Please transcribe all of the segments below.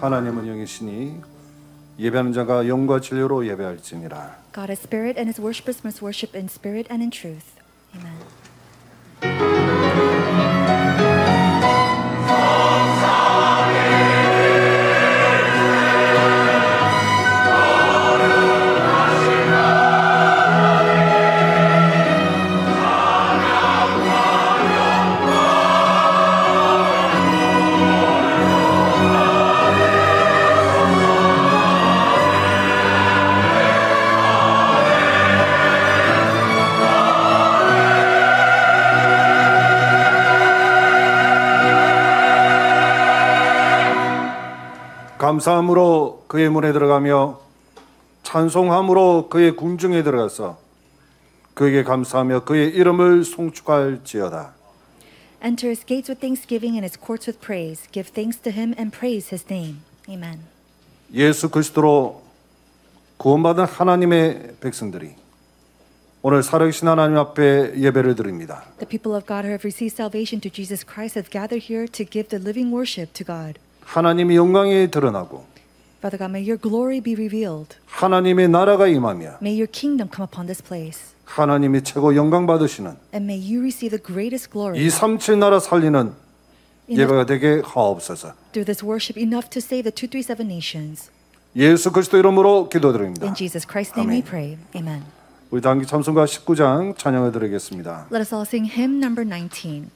하나님은 영이시니 예배하는 자가 영과 진리로 예배할지니라. God is spirit, and his worshippers must worship in spirit and in truth. Amen. 감사함으로 그의 문에 들어가며 찬송함으로 그의 궁중에 들어가서 그에게 감사하며 그의 이름을 송축할지어다. Enter his gates with thanksgiving and his courts with praise. Give thanks to him and praise his name. Amen. 예수 그리스도로 구원받은 하나님의 백성들이 오늘 살아계신 하나님 앞에 예배를 드립니다. The people of God who have received salvation through Jesus Christ have gathered here to give the living worship to God. 하나님의 영광이 드러나고 Father God, may your glory be revealed. 하나님의 나라가 임하며 May your kingdom come upon this place. 하나님이 최고 영광 받으시는 And may you receive the greatest glory. 237 나라 살리는 예배가 되게 하옵소서. Through this worship enough to save the 237 nations. 예수 그리스도 이름으로 기도드립니다. In Jesus Christ's name we pray. Amen. 우리 단기 찬송가 19장 찬양을 드리겠습니다. Let us all sing hymn number 19.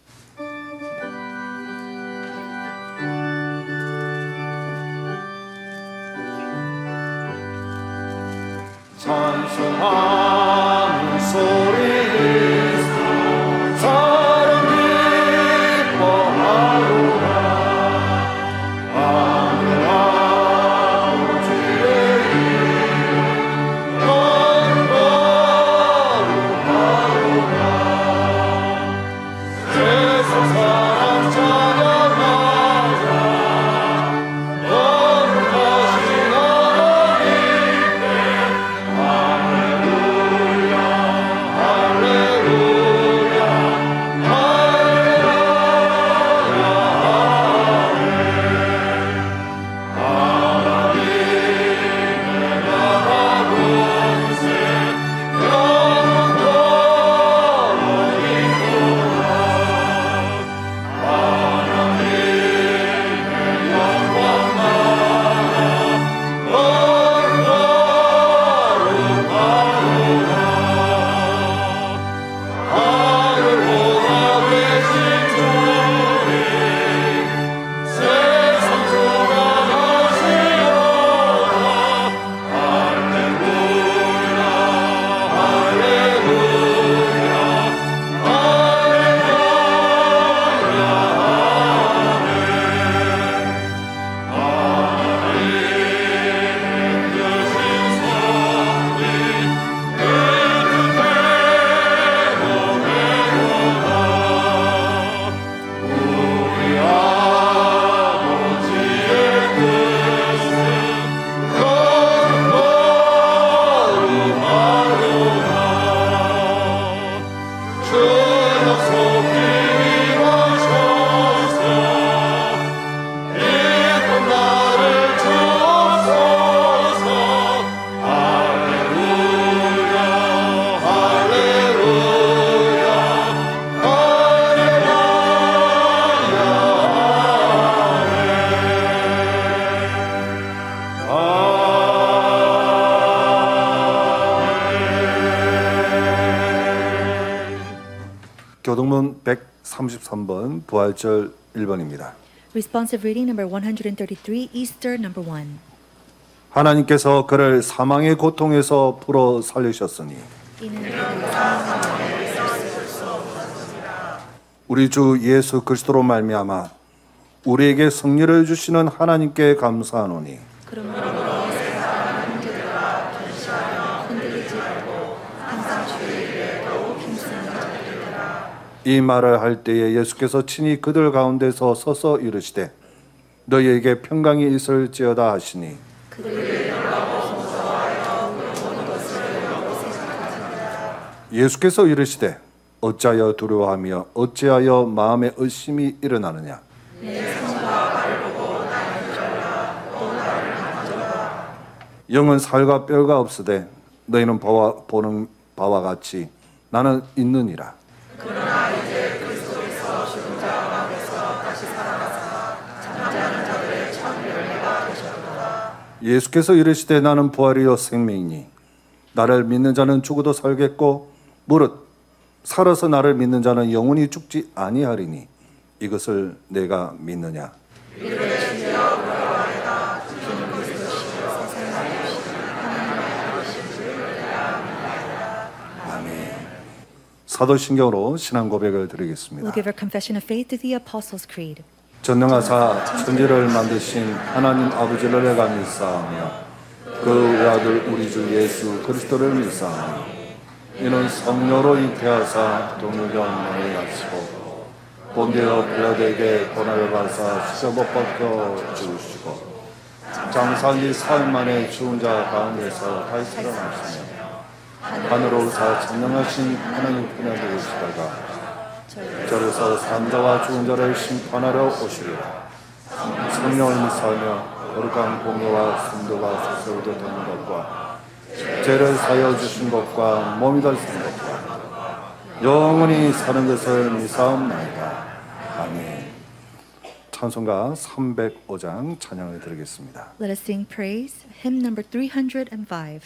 찬송하는 소리를 사랑 기뻐하노라. 하늘 아버지의 이름 거룩하노라. 세상 사람 찬양하자. 거룩하신 하나님께 교동문 133번 부활절 1번입니다. Responsive reading number 133, Easter number 1. 하나님께서 그를 사망의 고통에서 풀어 살리셨으니 우리 주 예수 그리스도로 말미암아 우리에게 승리를 주시는 하나님께 감사하노니 이 말을 할 때에 예수께서 친히 그들 가운데서 서서 이르시되 너희에게 평강이 있을지어다 하시니 예수께서 이르시되 어찌하여 두려워하며 어찌하여 마음에 의심이 일어나느냐 영은 살과 뼈가 없으되 너희는 보는 바와 같이 나는 있느니라. 그러나 이제 그리스도께서 죽은 자 가운데서 다시 살아나사 잠자는 자들의 첫 열매가 되셨도다. 예수께서 이르시되 나는 부활이요 생명이니 나를 믿는 자는 죽어도 살겠고 무릇 살아서 나를 믿는 자는 영원히 죽지 아니하리니 이것을 내가 믿느냐. 사도신경으로 신앙 고백을 드리겠습니다. We'll give our confession of faith to the Apostles' Creed. 전능하사 천지를 만드신 하나님 아버지를 내가 믿사오며 그 외아들 우리 주 예수 그리스도를 믿사오며 이는 성령으로 잉태하사 동일경을 마치고 본디오 빌라도에게 고난을 받사 십자 못 박혀 죽으시고 장사한 지 사흘 만에 죽은 자 가운데서 다시 살아나시며 하늘로 오사 전능하신 하나님 편에 계시다가 저에서 산자와 죽은 자를 심판하러 오시리라. 성령을 믿사오며 거룩한 공로와 순도가 세우도 되는 것과 죄를 사여 주신 것과 몸이 될 수 있는 것과 영원히 사는 것을 믿사옵나이다. 아멘. 찬송가 305장 찬양을 드리겠습니다. Let us sing praise, hymn number 305.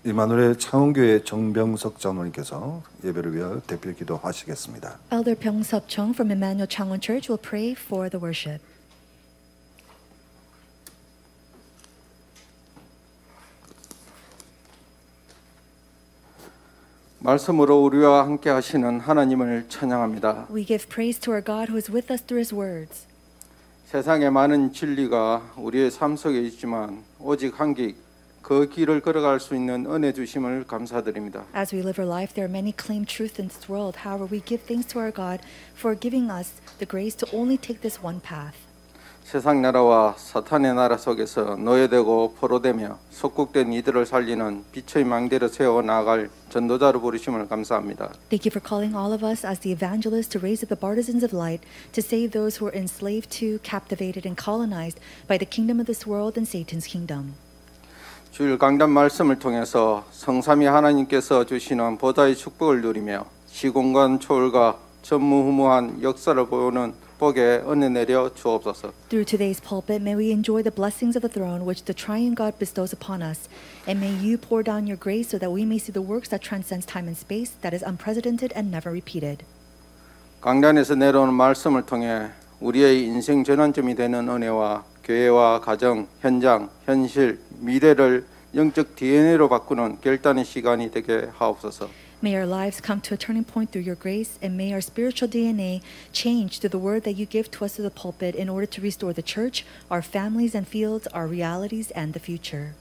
이마누엘 창원교회 정병석 장로님께서 예배를 위하여 대표 기도하시겠습니다. Elder Pyeong-seop Chung from Emmanuel Changwon Church will pray for the worship. 말씀으로 우리와 함께 하시는 하나님을 찬양합니다. We give praise to our God who is with us through His words. 세상에 많은 진리가 우리의 삶 속에 있지만 오직 한 길, 그 길을 걸어갈 수 있는 은혜 주심을 감사드립니다. As we live our life, there are many claimed truth in this world. However, we give thanks to our God for giving us the grace to only take this one path. 세상 나라와 사탄의 나라 속에서 노예되고 포로되며 속국된 이들을 살리는 빛의 망대를 세워 나아갈 전도자로 부르심을 감사합니다. Thank you for calling all of us as the evangelists to raise up the partisans of light, to save those who are enslaved to, captivated, and colonized by the kingdom of this world and Satan's kingdom. 주일 강단 말씀을 통해서 성삼위 하나님께서 주시는 보좌의 축복을 누리며 시공간 초월과 전무후무한 역사를 보는 복에 은혜 내려 주옵소서. Through today's pulpit, may we enjoy the blessings of the throne which the triune God bestows upon us, and may you pour down your grace so that we may see the works that transcends time and space, that is unprecedented and never repeated. 강단에서 내려오는 말씀을 통해 우리의 인생 전환점이 되는 은혜와 교회와 가정, 현장, 현실, 미래를 영적 DNA로 바꾸는 결단의 시간이 되게 하옵소서. May our lives come to a turning point through your grace, and may our spiritual DNA change through the word that you give to us through the pulpit in order to restore the church, our families and fields, our realities, and the future.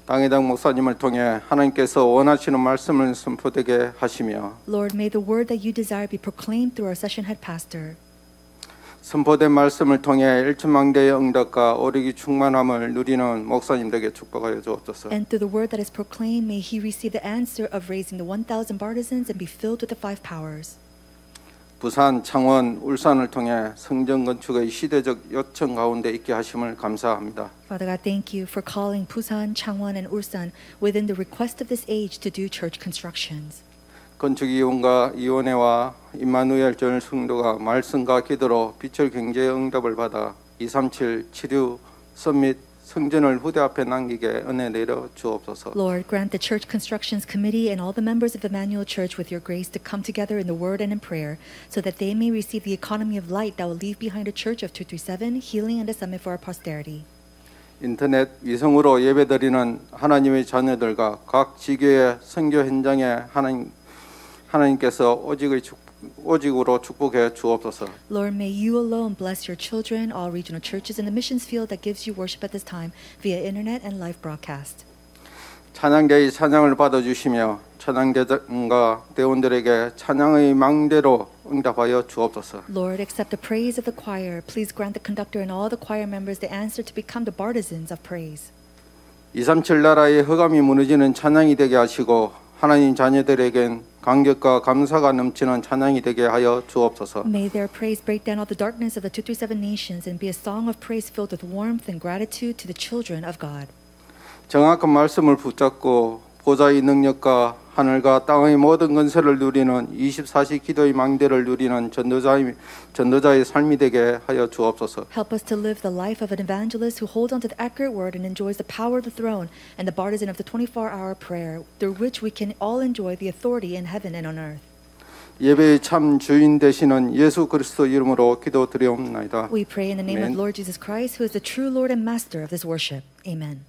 당회당 목사님을 통해 하나님께서 원하시는 말씀을 선포되게 하시며 Lord, may the word that you desire be proclaimed through our session head pastor. 선포된 말씀을 통해 일천망대의 응답과 오르기 충만함을 누리는 목사님들에게 축복하여 주옵소서. And through the word that is proclaimed, may he receive the answer of raising the 1,000 partisans and be filled with the 5 powers. 부산, 창원, 울산을 통해 성전 건축의 시대적 요청 가운데 있게 하심을 감사합니다. Father God, thank you for calling Busan, Changwon, and Ulsan within the request of this age to do church constructions. 건축위원과 위원회와 임마누엘 전 성도가 말씀과 기도로 빛을 경제의 응답을 받아 237 치료 선밋 성전을 후대 앞에 남기게 은혜 내려 주옵소서. Lord, grant the Church Constructions Committee and all the members of Emmanuel Church with your grace to come together in the word and in prayer so that they may receive the economy of light that will leave behind a church of 237, healing and a summit for our posterity. 인터넷 위성으로 예배드리는 하나님의 자녀들과 각 지교의 선교 현장에 하나님께서 오직으로 축복해 주옵소서. Lord, may you alone bless your children, all regional churches, and the missions field that gives you worship at this time via internet and live broadcast. 찬양대의 찬양을 받아주시며 찬양대장과 대원들에게 찬양의 망대로 응답하여 주옵소서. Lord, accept the praise of the choir. Please grant the conductor and all the choir members the answer to become the partisans of praise. 237 나라의 허감이 무너지는 찬양이 되게 하시고 하나님 자녀들에겐 감격과 감사가 넘치는 찬양이 되게 하여 주옵소서. May their praise break down all the darkness of the 237 nations and be a song of praise filled with warmth and gratitude to the children of God. 정확한 말씀을 붙잡고 보좌의 능력과 하늘과 땅의 모든 건설을 누리는 24시 기도의 망대를 누리는 전도자의 삶이 되게 하여 주옵소서. Help us to live the life of an evangelist who holds on to the accurate word and enjoys the power of the throne and the partisan of the 24-hour prayer, through which we can all enjoy the authority in heaven and on earth. 예배의 참 주인 되시는 예수 그리스도 이름으로 기도드리옵나이다. We pray in the name of Amen. Lord Jesus Christ, who is the true Lord and Master of this worship. Amen.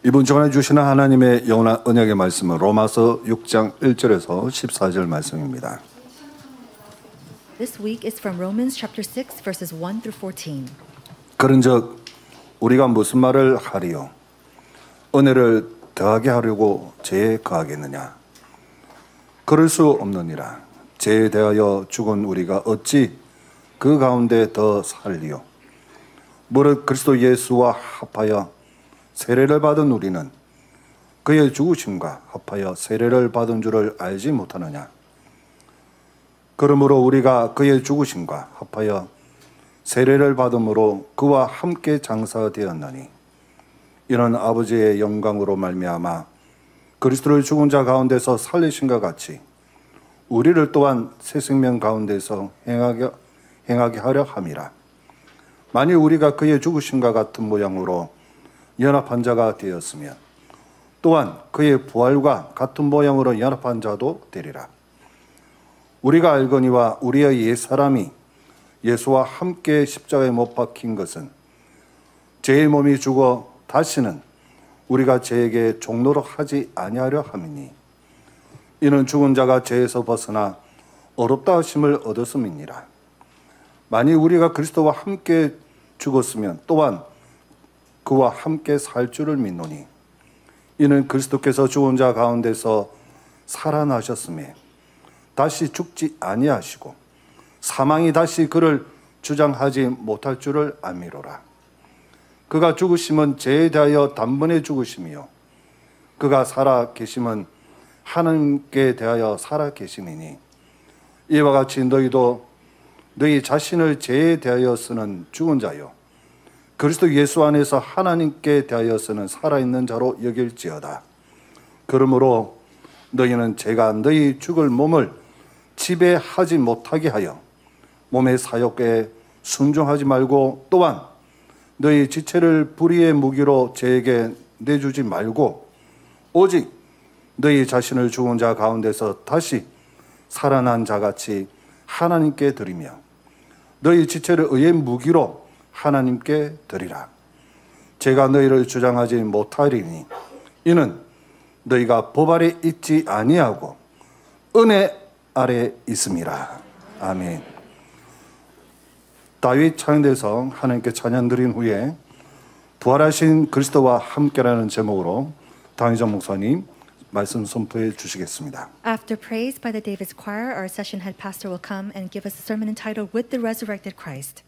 이번 주간에 주시는 하나님의 영원한 언약의 말씀은 로마서 6장 1절에서 14절 말씀입니다. This week is from Romans chapter 6 verses 1 through 14. 그런즉 우리가 무슨 말을 하리요? 은혜를 더하게 하려고 죄에 거하겠느냐? 그럴 수 없느니라. 죄에 대하여 죽은 우리가 어찌 그 가운데 더 살리요? 무릇 그리스도 예수와 합하여 세례를 받은 우리는 그의 죽으심과 합하여 세례를 받은 줄을 알지 못하느냐? 그러므로 우리가 그의 죽으심과 합하여 세례를 받음으로 그와 함께 장사되었나니 이는 아버지의 영광으로 말미암아 그리스도를 죽은 자 가운데서 살리신 것 같이 우리를 또한 새 생명 가운데서 행하게 하려 함이라. 만일 우리가 그의 죽으심과 같은 모양으로 연합한 자가 되었으면 또한 그의 부활과 같은 모양으로 연합한 자도 되리라. 우리가 알거니와 우리의 옛사람이 예수와 함께 십자가에 못 박힌 것은 죄의 몸이 죽어 다시는 우리가 죄에게 종노릇 하지 아니하려 함이니 이는 죽은 자가 죄에서 벗어나 어렵다 하심을 얻었음이니라. 만일 우리가 그리스도와 함께 죽었으면 또한 그와 함께 살 줄을 믿노니 이는 그리스도께서 죽은 자 가운데서 살아나셨음에 다시 죽지 아니하시고 사망이 다시 그를 주장하지 못할 줄을 알미로라. 그가 죽으심은 죄에 대하여 단번에 죽으심이요 그가 살아 계심은 하나님께 대하여 살아 계심이니 이와 같이 너희도 너희 자신을 죄에 대하여서는 죽은 자요 그리스도 예수 안에서 하나님께 대하여서는 살아있는 자로 여길지어다. 그러므로 너희는 죄가 너희 죽을 몸을 지배하지 못하게 하여 몸의 사욕에 순종하지 말고 또한 너희 지체를 불의의 무기로 죄에게 내주지 말고 오직 너희 자신을 죽은 자 가운데서 다시 살아난 자같이 하나님께 드리며 너희 지체를 의의 무기로 하나님께 드리라. 제가 너희를 주장하지 못하리니 이는 너희가 법 아래 있지 아니하고 은혜 아래 있음이라. 아멘. 다윗 찬양대에서 하나님께 찬양 드린 후에 부활하신 그리스도와 함께라는 제목으로 당의정 목사님 말씀 선포해 주시겠습니다. After praise by the David's choir, our session head pastor will come and give us a sermon entitled With the Resurrected Christ.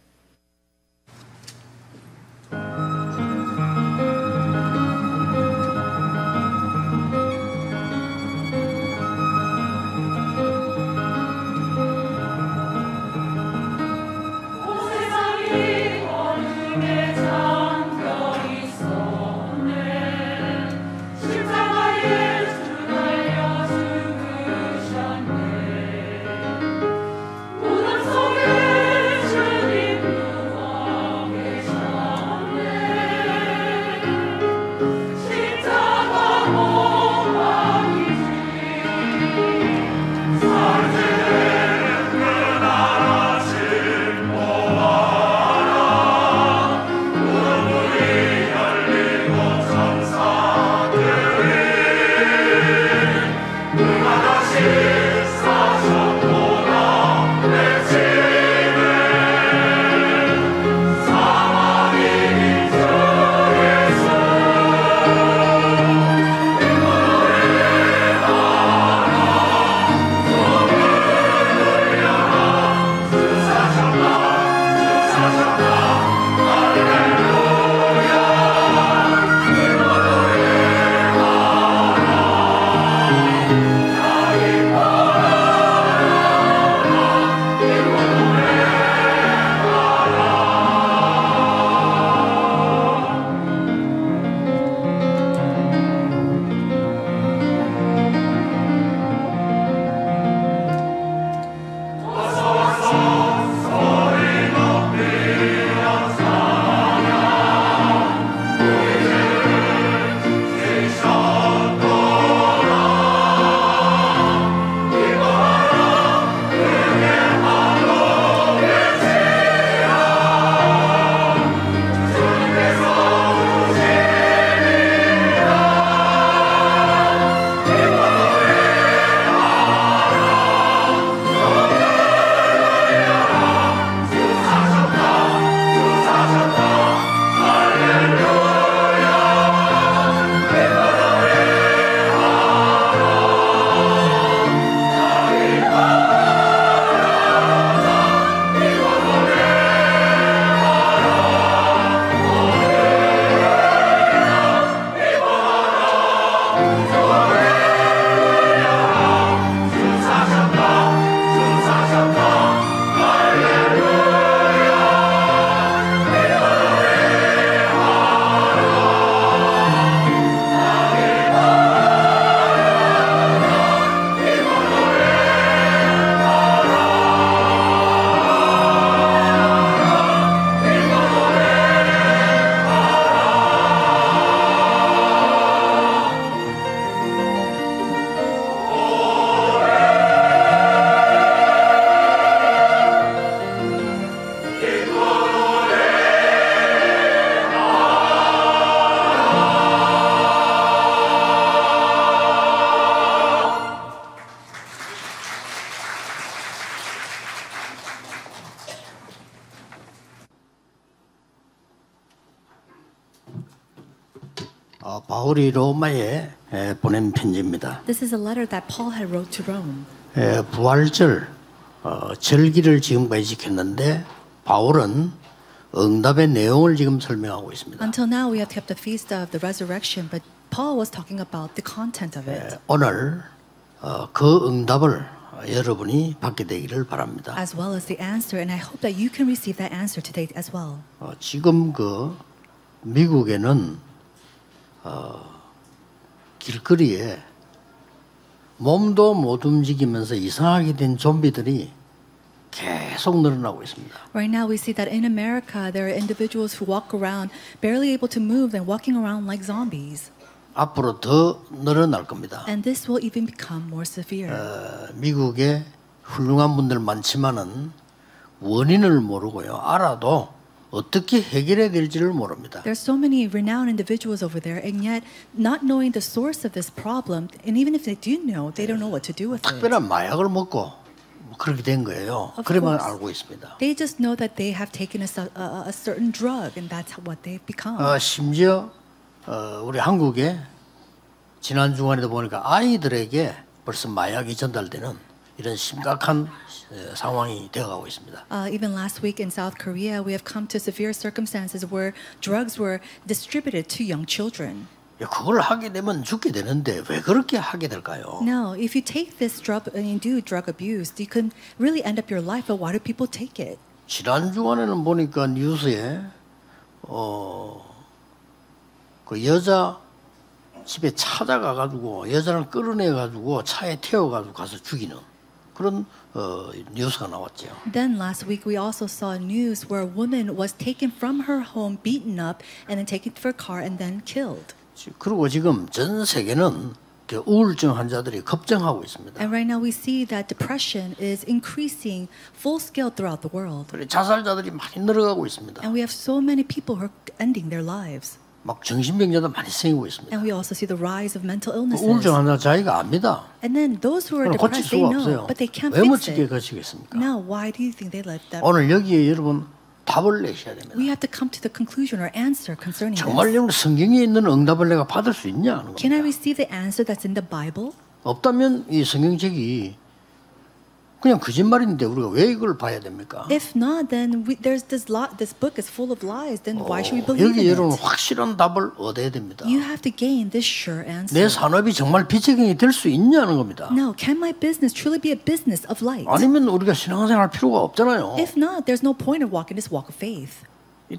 주님 바울이 로마에 보낸 편지입니다. This is a letter that Paul had wrote to Rome. 부활절 절기를 지금까지 지켰는데 바울은 응답의 내용을 지금 설명하고 있습니다. Until now, we have kept the feast of the resurrection, but Paul was talking about the content of it. 오늘 그 응답을 여러분이 받게 되기를 바랍니다. As well as the answer, and I hope that you can receive that answer today as well. 지금 그 미국에는 길거리에 몸도 못 움직이면서 이상하게 된 좀비들이 계속 늘어나고 있습니다. Right now, we see that in America, there are individuals who walk around barely able to move and walking around like zombies. 앞으로 더 늘어날 겁니다. And this will even become more severe. 미국에 훌륭한 분들 많지만은 원인을 모르고요. 알아도 어떻게 해결해야 될지를 모릅니다. There's so many renowned individuals over there, and yet not knowing the source of this problem, and even if they do know, they don't know what to do with it. 특별한 마약을 먹고 그렇게 된 거예요. Of 그래만 course. 알고 있습니다. They just know that they have taken a certain drug, and that's what they've become. 심지어 우리 한국에 지난 주간에도 보니까 아이들에게 벌써 마약이 전달되는 이런 심각한 상황이 되어가고 있습니다. Even last week in South Korea, we have come to severe circumstances where drugs were distributed to young children. 그걸 하게 되면 죽게 되는데 왜 그렇게 하게 될까요? Now, if you take this drug and you do drug abuse, you can really end up your life. But why do people take it? 지난 주간에는 보니까 뉴스에 그 여자 집에 찾아가 가지고 여자를 끌어내 가지고 차에 태워 가지고 가서 죽이는 그런 뉴스가 나왔죠. Then last week we also saw news where a woman was taken from her home, beaten up, and then taken to her car and then killed. 그리고 지금 전 세계는 우울증 환자들이 급증하고 있습니다. And right now we see that depression is increasing full scale throughout the world. 자살자들이 많이 늘어가고 있습니다. And we have so many people who are ending their lives. 막 정신병자도 많이 생기고 있습니다. And we also see the rise of mental illnesses. 우울증 환자 자기가 압니다. And then those who are 고칠 depressed, they 수가 know, 없어요. but they can't 왜 fix 멋지게 it. 고치겠습니까? Now, why do you think they let that? 오늘 여기에 여러분 답을 내셔야 됩니다. We have to come to the conclusion or answer concerning 정말 this. 여러분 성경에 있는 응답을 내가 받을 수 있냐 하는 Can I 겁니다. receive the answer that's in the Bible? 없다면 이 성경책이 그냥 거짓말인데 우리가 왜 이걸 봐야 됩니까? If not, then there's this book is full of lies. Then why should we believe 여기 in 여러분 it? 확실한 답을 얻어야 됩니다. You have to gain this sure 내 answer. 산업이 정말 빛의 경이 될 수 있냐는 겁니다. Now, can my business truly be a business of light? 아니면 우리가 신앙생활 할 필요가 없잖아요. If not, there's no point of walking this walk of faith.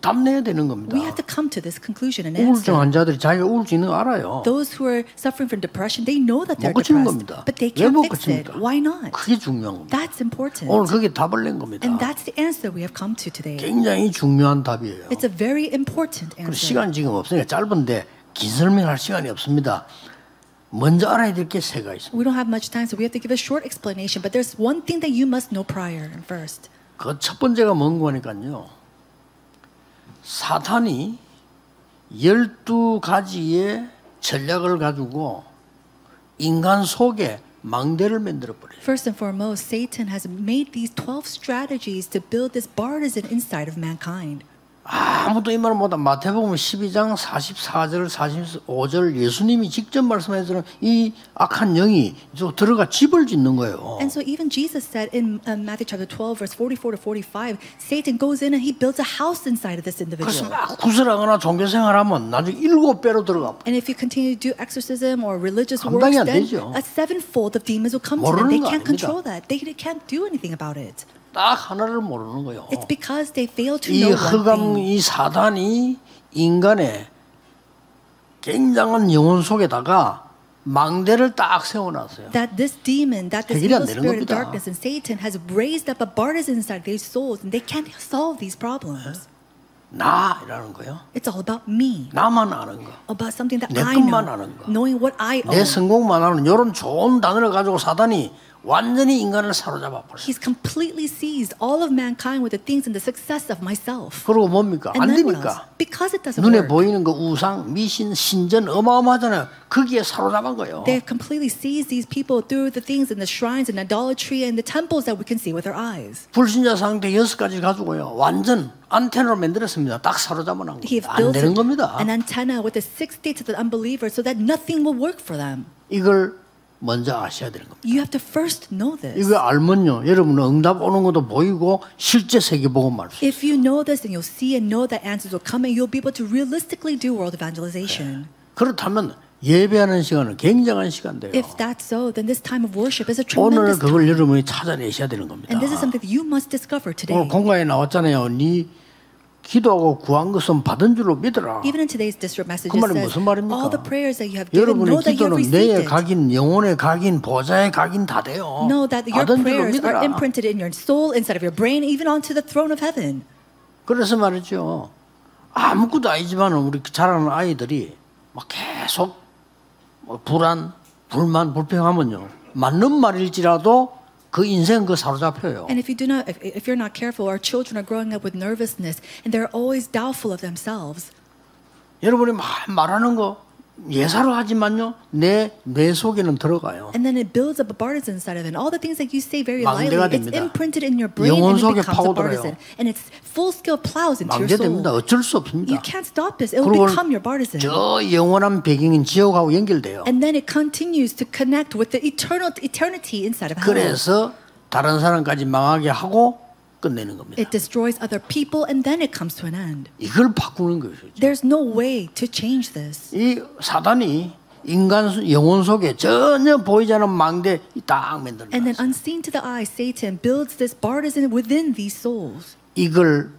답 내야 되는 겁니다. We have to come to this conclusion and 우울증 answer. 환자들이 자기가 우울증 있는 거 알아요. Those who are suffering from depression, they know that they're 못 고치는 depressed, 겁니다. but they 왜 can't 못 fix it. 고칩니까? Why not? 그게 중요한 겁니다. That's important. 오늘 그게 답을 낸 겁니다. And that's the answer we have come to today. 굉장히 중요한 답이에요. It's a very important 그리고 answer. 시간 지금 없으니까 짧은데 긴 설명할 시간이 없습니다. 먼저 알아야 될 게 세 가지 있습니다. We don't have much time, so we have to give a short explanation. But there's one thing that you must know prior and first. 그 첫 번째가 뭔 거니까요. 사탄이 12가지의 전략을 가지고 인간 속에 망대를 만들어 버려요. First and foremost, Satan has made these 12 strategies to build this partisan inside of mankind. 아무도 이 말을 못하. 마태복음 12장 44절 45절 예수님이 직접 말씀하시는 이 악한 영이 들어가 집을 짓는 거예요. And so even Jesus said in Matthew chapter 12, verse 44 to 45, Satan goes in and he builds a house inside of this 그래서 individual. 막 구슬하거나 종교생활하면 나중에 7배로 들어가. And if you continue to do exorcism or religious 감당이 안 works, then 되죠. a sevenfold of demons will come to 모르는 them. They 거 can't 아닙니다. control that. They can't do anything about it. 딱 하나를 모르는 거예요. It's because they fail to 이 know one 흑암, thing. 이 사단이 인간의 굉장한 영혼 속에다가 망대를 딱 세워놨어요. That this demon, that this 해결이 안 evil 되는 spirit of 겁니다. darkness and Satan has raised up a partisan inside their souls, and they can't solve these problems. 나라는 거예요. It's all about me, 나만 아는 거. about something that 내 I 것만 know, 아는 거. knowing what I 내 own. 성공만 하는 이런 좋은 단어를 가지고 사단이 완전히 인간을 사로잡아 버렸어요. He's completely seized all of mankind with the things and the success of myself. 그리고 뭡니까? 안 And then what 되니까. else? Because it doesn't 눈에 work. 보이는 그 우상, 미신, 신전 어마어마하잖아요. 거기에 사로잡은 거예요. They have completely seized these people through the things in the shrines and idolatry and the temples that we can see with our eyes. 불신자 상태 6가지 가지고요. 완전 안테나로 만들었습니다. 딱 사로잡아 놓은 He 거예요. has 안 built 되는 겁니다. an antenna with the 6 states of the unbelievers so that nothing will work for them. 이걸 먼저 아셔야 되는 겁니다. You have to first know this. 이거 알면요. 여러분은 응답 오는 것도 보이고 실제 세계 보고 말 수 있어요. If you know this, then you'll see and know that answers will come and you'll be able to realistically do world evangelization. 그렇다면 예배하는 시간은 굉장한 시간인데요. If that's so, then this time of worship is a 오늘 tremendous 그걸 time. 여러분이 찾아내셔야 되는 겁니다. And this is something that you must discover today. 오늘 공간에 나왔잖아요. 네 기도하고 구한 것은 받은 줄로 믿어라. Even in today's district message, 그 it 말이 says, 무슨 말입니까? all the prayers that you have given, 여러분의 know that you have 기도는 received 뇌에 it. 각인, 영혼에 각인, 보좌에 각인 다 돼요. Know that your 받은 줄로 prayers 믿어라. are imprinted in your soul, inside of your brain, even onto the throne of heaven. 그래서 말이죠. 아무것도 아니지만 우리 자라는 아이들이 막 계속 불안, 불만, 불평하면요. 맞는 말일지라도 그 인생 그 사로잡혀요. And if you're not careful, our children are growing up with nervousness, and they're always doubtful of themselves. 여러분이 말하는 거 예사로 하지만요. 내 속에는 들어가요. And then it builds up a partisan side of it. And all the things that you say very lightly, 망대가 it's 됩니다. imprinted in your brain 영혼 and it 속에 becomes a 파고들어요. partisan. And it's full scale plows into your 망대됩니다. soul. 어쩔 수 없습니다. You can't stop this. It will 그리고 become your partisan. 저 영원한 배경인 지옥하고 연결돼요. And then it continues to connect with the eternity inside of hell. 그래서 다른 사람까지 망하게 하고 끝내는 겁니다. It destroys other people and then it comes to an end. 이걸 바꾸는 것이죠. There's no way to change this. 이 사단이 인간 영혼 속에 전혀 보이지 않는 망대 딱 만들어놨어요. And then unseen to the eye, Satan builds this partisan within these souls. 이걸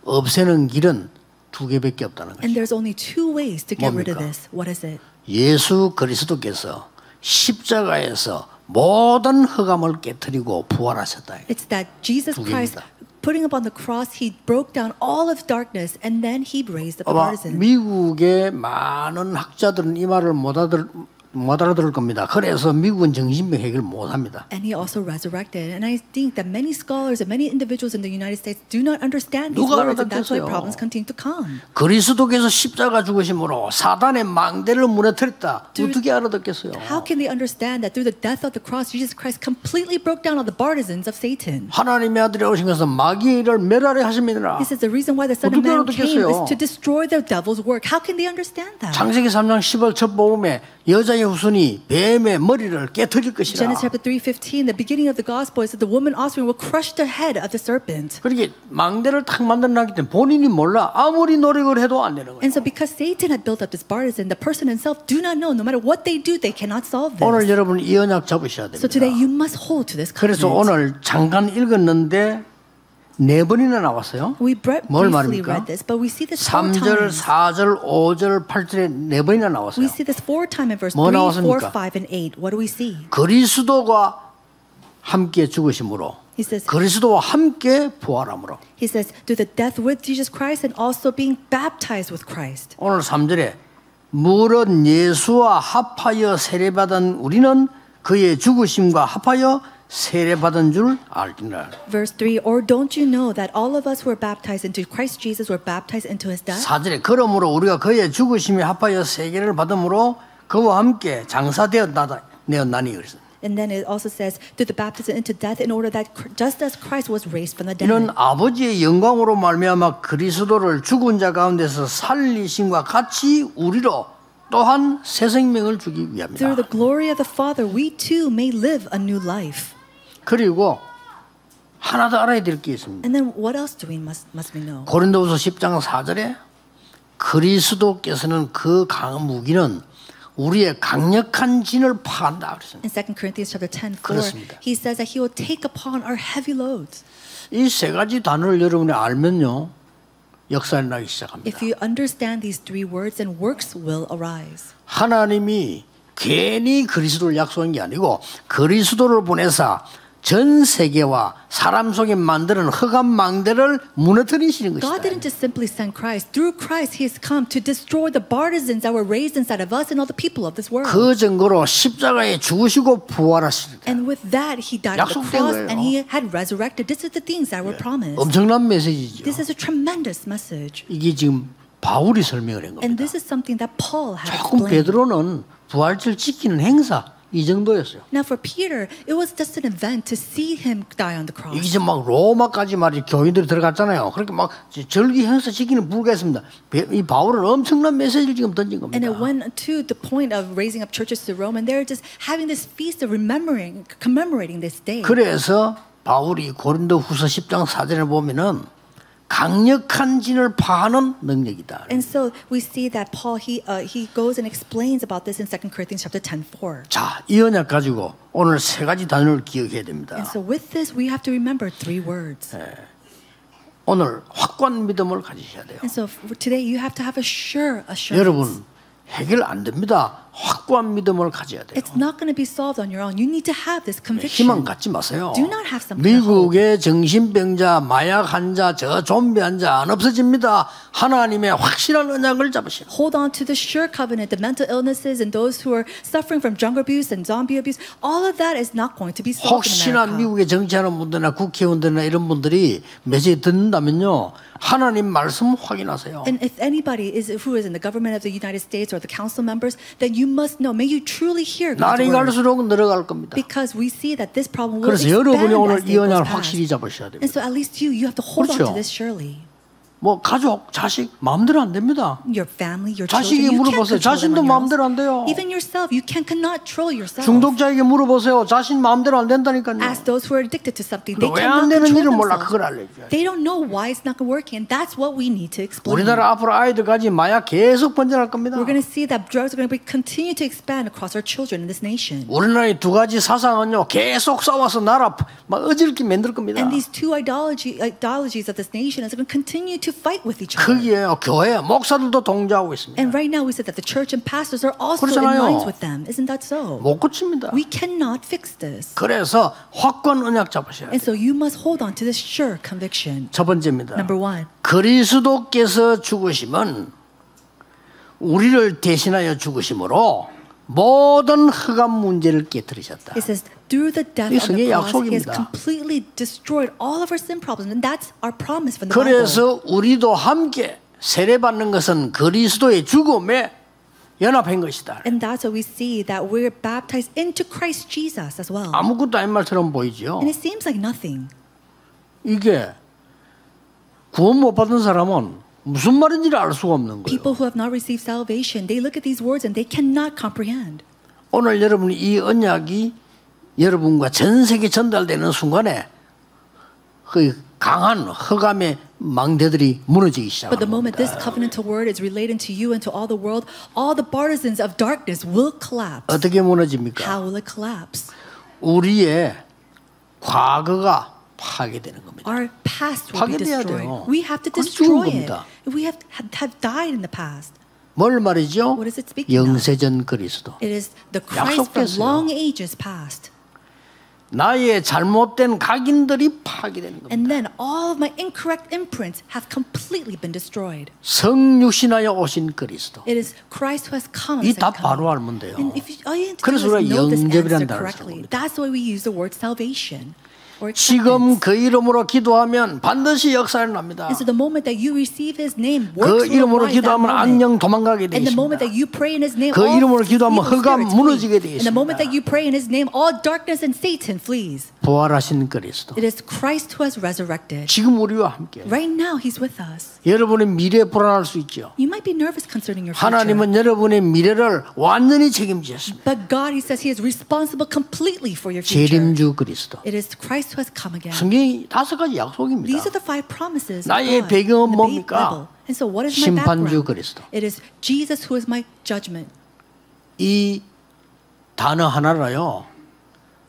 없애는 길은 두 개밖에 없다는 And 거죠. there's only two ways to get rid of 뭡니까? this. What is it? 예수 그리스도께서 십자가에서 모든 흑암을 깨뜨리고 부활하셨다. It's that Jesus 두 Christ, 개입니다. putting upon the cross, he broke down all of darkness and then he raised up the 아마 partisan. 미국의 많은 학자들은 이 말을 못 알아들을 겁니다. 그래서 미국은 정신병 해결 못 합니다. And he also resurrected. And I think that many scholars and many individuals in the United States do not understand these 누가 words, and that's why 알아듣겠어요? problems continue to come. 그리스도께서 십자가 죽으심으로 사단의 망대를 무너뜨렸다. 어떻게 알아듣겠어요? How can they understand that through the death of the cross, Jesus Christ completely broke down all the partisans of Satan? 하나님의 아들이 오신 것은 마귀를 멸하려 하심이니라. This is the reason why the Son of 어떻게 Man came, 알아듣겠어요? is to destroy the devil's work. How can they understand that? 창세기 3장 10월 첫 복음에 여자의 후손이 뱀의 머리를 깨뜨릴 것이라. Genesis chapter 3:15, the beginning of the gospel is that the woman offspring will crush the head of the serpent. 그렇게 망대를 탁 만들어놨기 때문에 본인이 몰라. 아무리 노력을 해도 안 되는 거예요. And so because Satan had built up this partisan, the person himself do not know. No matter what they do, they cannot solve 오늘 this. 여러분 이 언약 잡으셔야 So today 됩니다. you must hold to this 그래서 covenant. 오늘 잠깐 읽었는데 4번이나 나왔어요. We 뭘 briefly 말입니까? read this, but we see this 4 3절, times. 4절, 5절, 8절에 4번이나 We 나왔어요. see this 4 times in verse 뭐 3, 4, 나왔습니까? 5, and 8. What do we see? 그리스도가 함께 죽으심으로 He says, 그리스도와 함께 부활함으로. he says, through the death with Jesus Christ and also being baptized with Christ. 오늘 3절에 무릇 예수와 합하여 세례받은 우리는 그의 죽으심과 합하여 세례받은 줄 알지니라. Verse 3, or don't you know that all of us who were baptized into Christ Jesus were baptized into his death? 4절에 그러므로 우리가 그의 죽으심에 합하여 세계를 받음으로 그와 함께 장사되었나니 그랬습니다. And then it also says, through the baptism into death, in order that just as Christ was raised from the dead. 이는 아버지의 영광으로 말미암아 그리스도를 죽은 자 가운데서 살리심과 같이 우리로 또한 새 생명을 주기 위함이다. Through the glory of the Father, we too may live a new life. 그리고 하나 더 알아야 될 게 있습니다. And then what else do we must we know? 고린도후서 10장 4절에 그리스도께서는 그 강한 무기는 우리의 강력한 진을 파한다 그랬습니다. In 2 Corinthians chapter 10:4, 그렇습니다. he says that he will take upon our heavy loads. 이 세 가지 단어를 여러분이 알면요 역사를 나기 시작합니다. If you understand these 3 words, then works will arise. 하나님이 괜히 그리스도를 약속한 게 아니고 그리스도를 보내사 전 세계와 사람 속에 만드는 흑암 망대를 무너뜨리시는 God 것이다. didn't just simply send Christ. Through Christ, He has come to destroy the partisans that were raised inside of us and all the people of this world. 그 증거로 십자가에 죽으시고 부활하십니다. And with that, He died on the 약속된 cross 거예요. and He had resurrected. This is the things that were promised. 엄청난 메시지죠. This is a tremendous message. 이게 지금 바울이 설명을 한 And 겁니다. this is something that Paul had 조금 explained. 베드로는 부활절 지키는 행사 이 정도였어요. Now for Peter, it was just an event to see him die on the cross. 이제 막 로마까지 말이 교인들이 들어갔잖아요. 그렇게 막 절기 행사 지키는 불가했습니다. 이 바울은 엄청난 메시지를 지금 던진 겁니다. And it went to the point of raising up churches to Rome, and they're just having this feast of commemorating this day. 그래서 바울이 고린도후서 10장 4절에 보면은 강력한 진을 파하는 능력이다. And so we see that Paul he goes and explains about this in 2 Corinthians chapter 10:4. 자, 이 언약 가지고 오늘 세 가지 단어를 기억해야 됩니다. And so with this, we have to remember three words. 오늘 확고한 믿음을 가지셔야 돼요. And so today, you have to have a sure assurance. 여러분 해결 안 됩니다. 확고한 믿음을 가져야 돼요. It's not going to be solved on your own. You need to have this 희망 conviction. 갖지 마세요. Do not have something to hope. 미국의 정신병자, 마약 환자, 저 좀비 환자 안 없어집니다. 하나님의 확실한 언약을 잡으시라. Hold on to the sure covenant, the mental illnesses and those who are suffering from drug abuse and zombie abuse. All of that is not going to be solved in 혹시나 America. 미국에 정치하는 분들이나 국회의원들이나 이런 분들이 메시지 듣는다면요. 하나님 말씀 확인하세요. And if anybody who is in the government of the United States or the council members, then you must know. May you truly hear God's 날이 word. 갈수록 늘어갈 겁니다. Because we see that this problem will 그래서 expand 여러분이 오늘 as 이 day goes 언약을 past. 확실히 잡으셔야 And 됩니다. so at least you have to hold on 그렇죠. to this surely. 뭐 가족, 자식 마음대로 안 됩니다. Your family, your 자식에게 children, you can't 물어보세요. control them 자신도 on your 마음대로 own. 안 돼요. Even yourself, you cannot control yourself. 중독자에게 물어보세요. 자신 마음대로 안 된다니까요. Ask those who are addicted to something. They 왜 안 cannot 되는 control 일을 몰라 themselves. 그걸 알려줘야 돼. They don't know why it's not working, and that's what we need to explain. 우리나라 앞으로 아이들까지 마약 계속 번져날 겁니다. We're going to see that drugs are going to continue to expand across our children in this nation. 우리나라의 두 가지 사상은요 계속 싸워서 나라 막 어지럽게 만들 겁니다. And these two ideologies of this nation is going to continue to fight with each other. 거기에요 교회 목사들도 동조하고 있습니다. And right now we said that the church and pastors are also in 그렇잖아요. lines with them. Isn't that so? 못 고칩니다. We cannot fix this. 그래서 확고한 언약 잡으셔야 돼요. And so you must hold on to this sure conviction. 첫 번째입니다. Number one, 그리스도께서 죽으심은 우리를 대신하여 죽으심으로 모든 흑암 문제를 깨뜨리셨다. it says, through the death 이 of the 성경의 cross, He has 약속입니다. completely destroyed all of our sin problems. And that's our promise from the Bible. 그래서 우리도 함께 세례받는 것은 그리스도의 죽음에 연합한 것이다. And that's what we see, that we're baptized into Christ Jesus as well. 아무것도 아닌 말처럼 보이죠. And it seems like nothing. 이게 구원 못 받은 사람은 무슨 말인지를 알 수가 없는 거예요. People who have not received salvation, they look at these words and they cannot comprehend. 오늘 여러분이 이 언약이 여러분과 전 세계 전달되는 순간에 그 강한 흑암의 망대들이 무너지기 But the 시작합니다. moment this covenantal word is related to you and to all the world, all the partisans of darkness will collapse. 어떻게 무너집니까? How will it collapse? 우리의 과거가 파괴되는 겁니다. Our past will be 파괴돼야 destroyed. 돼요. We have to 그건 destroy 죽은 it. 겁니다. We have died in the past. 뭘 말이죠? What is it speaking of? 영세전 그리스도. It is the Christ from 약속됐어요. long ages past. 나의 잘못된 각인들이 파괴되는 겁니다. And then all of my incorrect imprints have completely been destroyed. 성육신하여 오신 그리스도. It is Christ who has come. 이 as 답 come. 바로 알면 돼요. And if all you have to 그래서 do is 우리가 know this 영접이라는 answer 단어를 correctly. 쓰는 겁니다. That's why we use the word salvation. Or 지금 acceptance. 그 이름으로 기도하면 반드시 역사를 납니다. And so the moment that you receive His name, 그 works will 이름으로 arise that 기도하면 moment. 악령 도망가게 돼 And the moment 있습니다. that you pray in His name, 그 all 이름으로 기도하면 evil 흑암 spirits 무너지게 돼 flee. And the moment 있습니다. that you pray in His name, all darkness and Satan flees. 부활하신 그리스도. It is Christ who has resurrected. 지금 우리와 함께. Right now, He's with us. 여러분의 미래에 불안할 수 있죠. You might be nervous concerning your future. 하나님은 여러분의 미래를 완전히 책임지셨습니다. But God, He says He is responsible completely for your future. 재림주 그리스도. It is Christ who has come again. 성경이 5가지 약속입니다. These are the 5 promises of 나의 God 배경은 in the 뭡니까? Bible. And so what is my 심판주 background? 그리스도. It is Jesus who is my judgment. 이 단어 하나로요.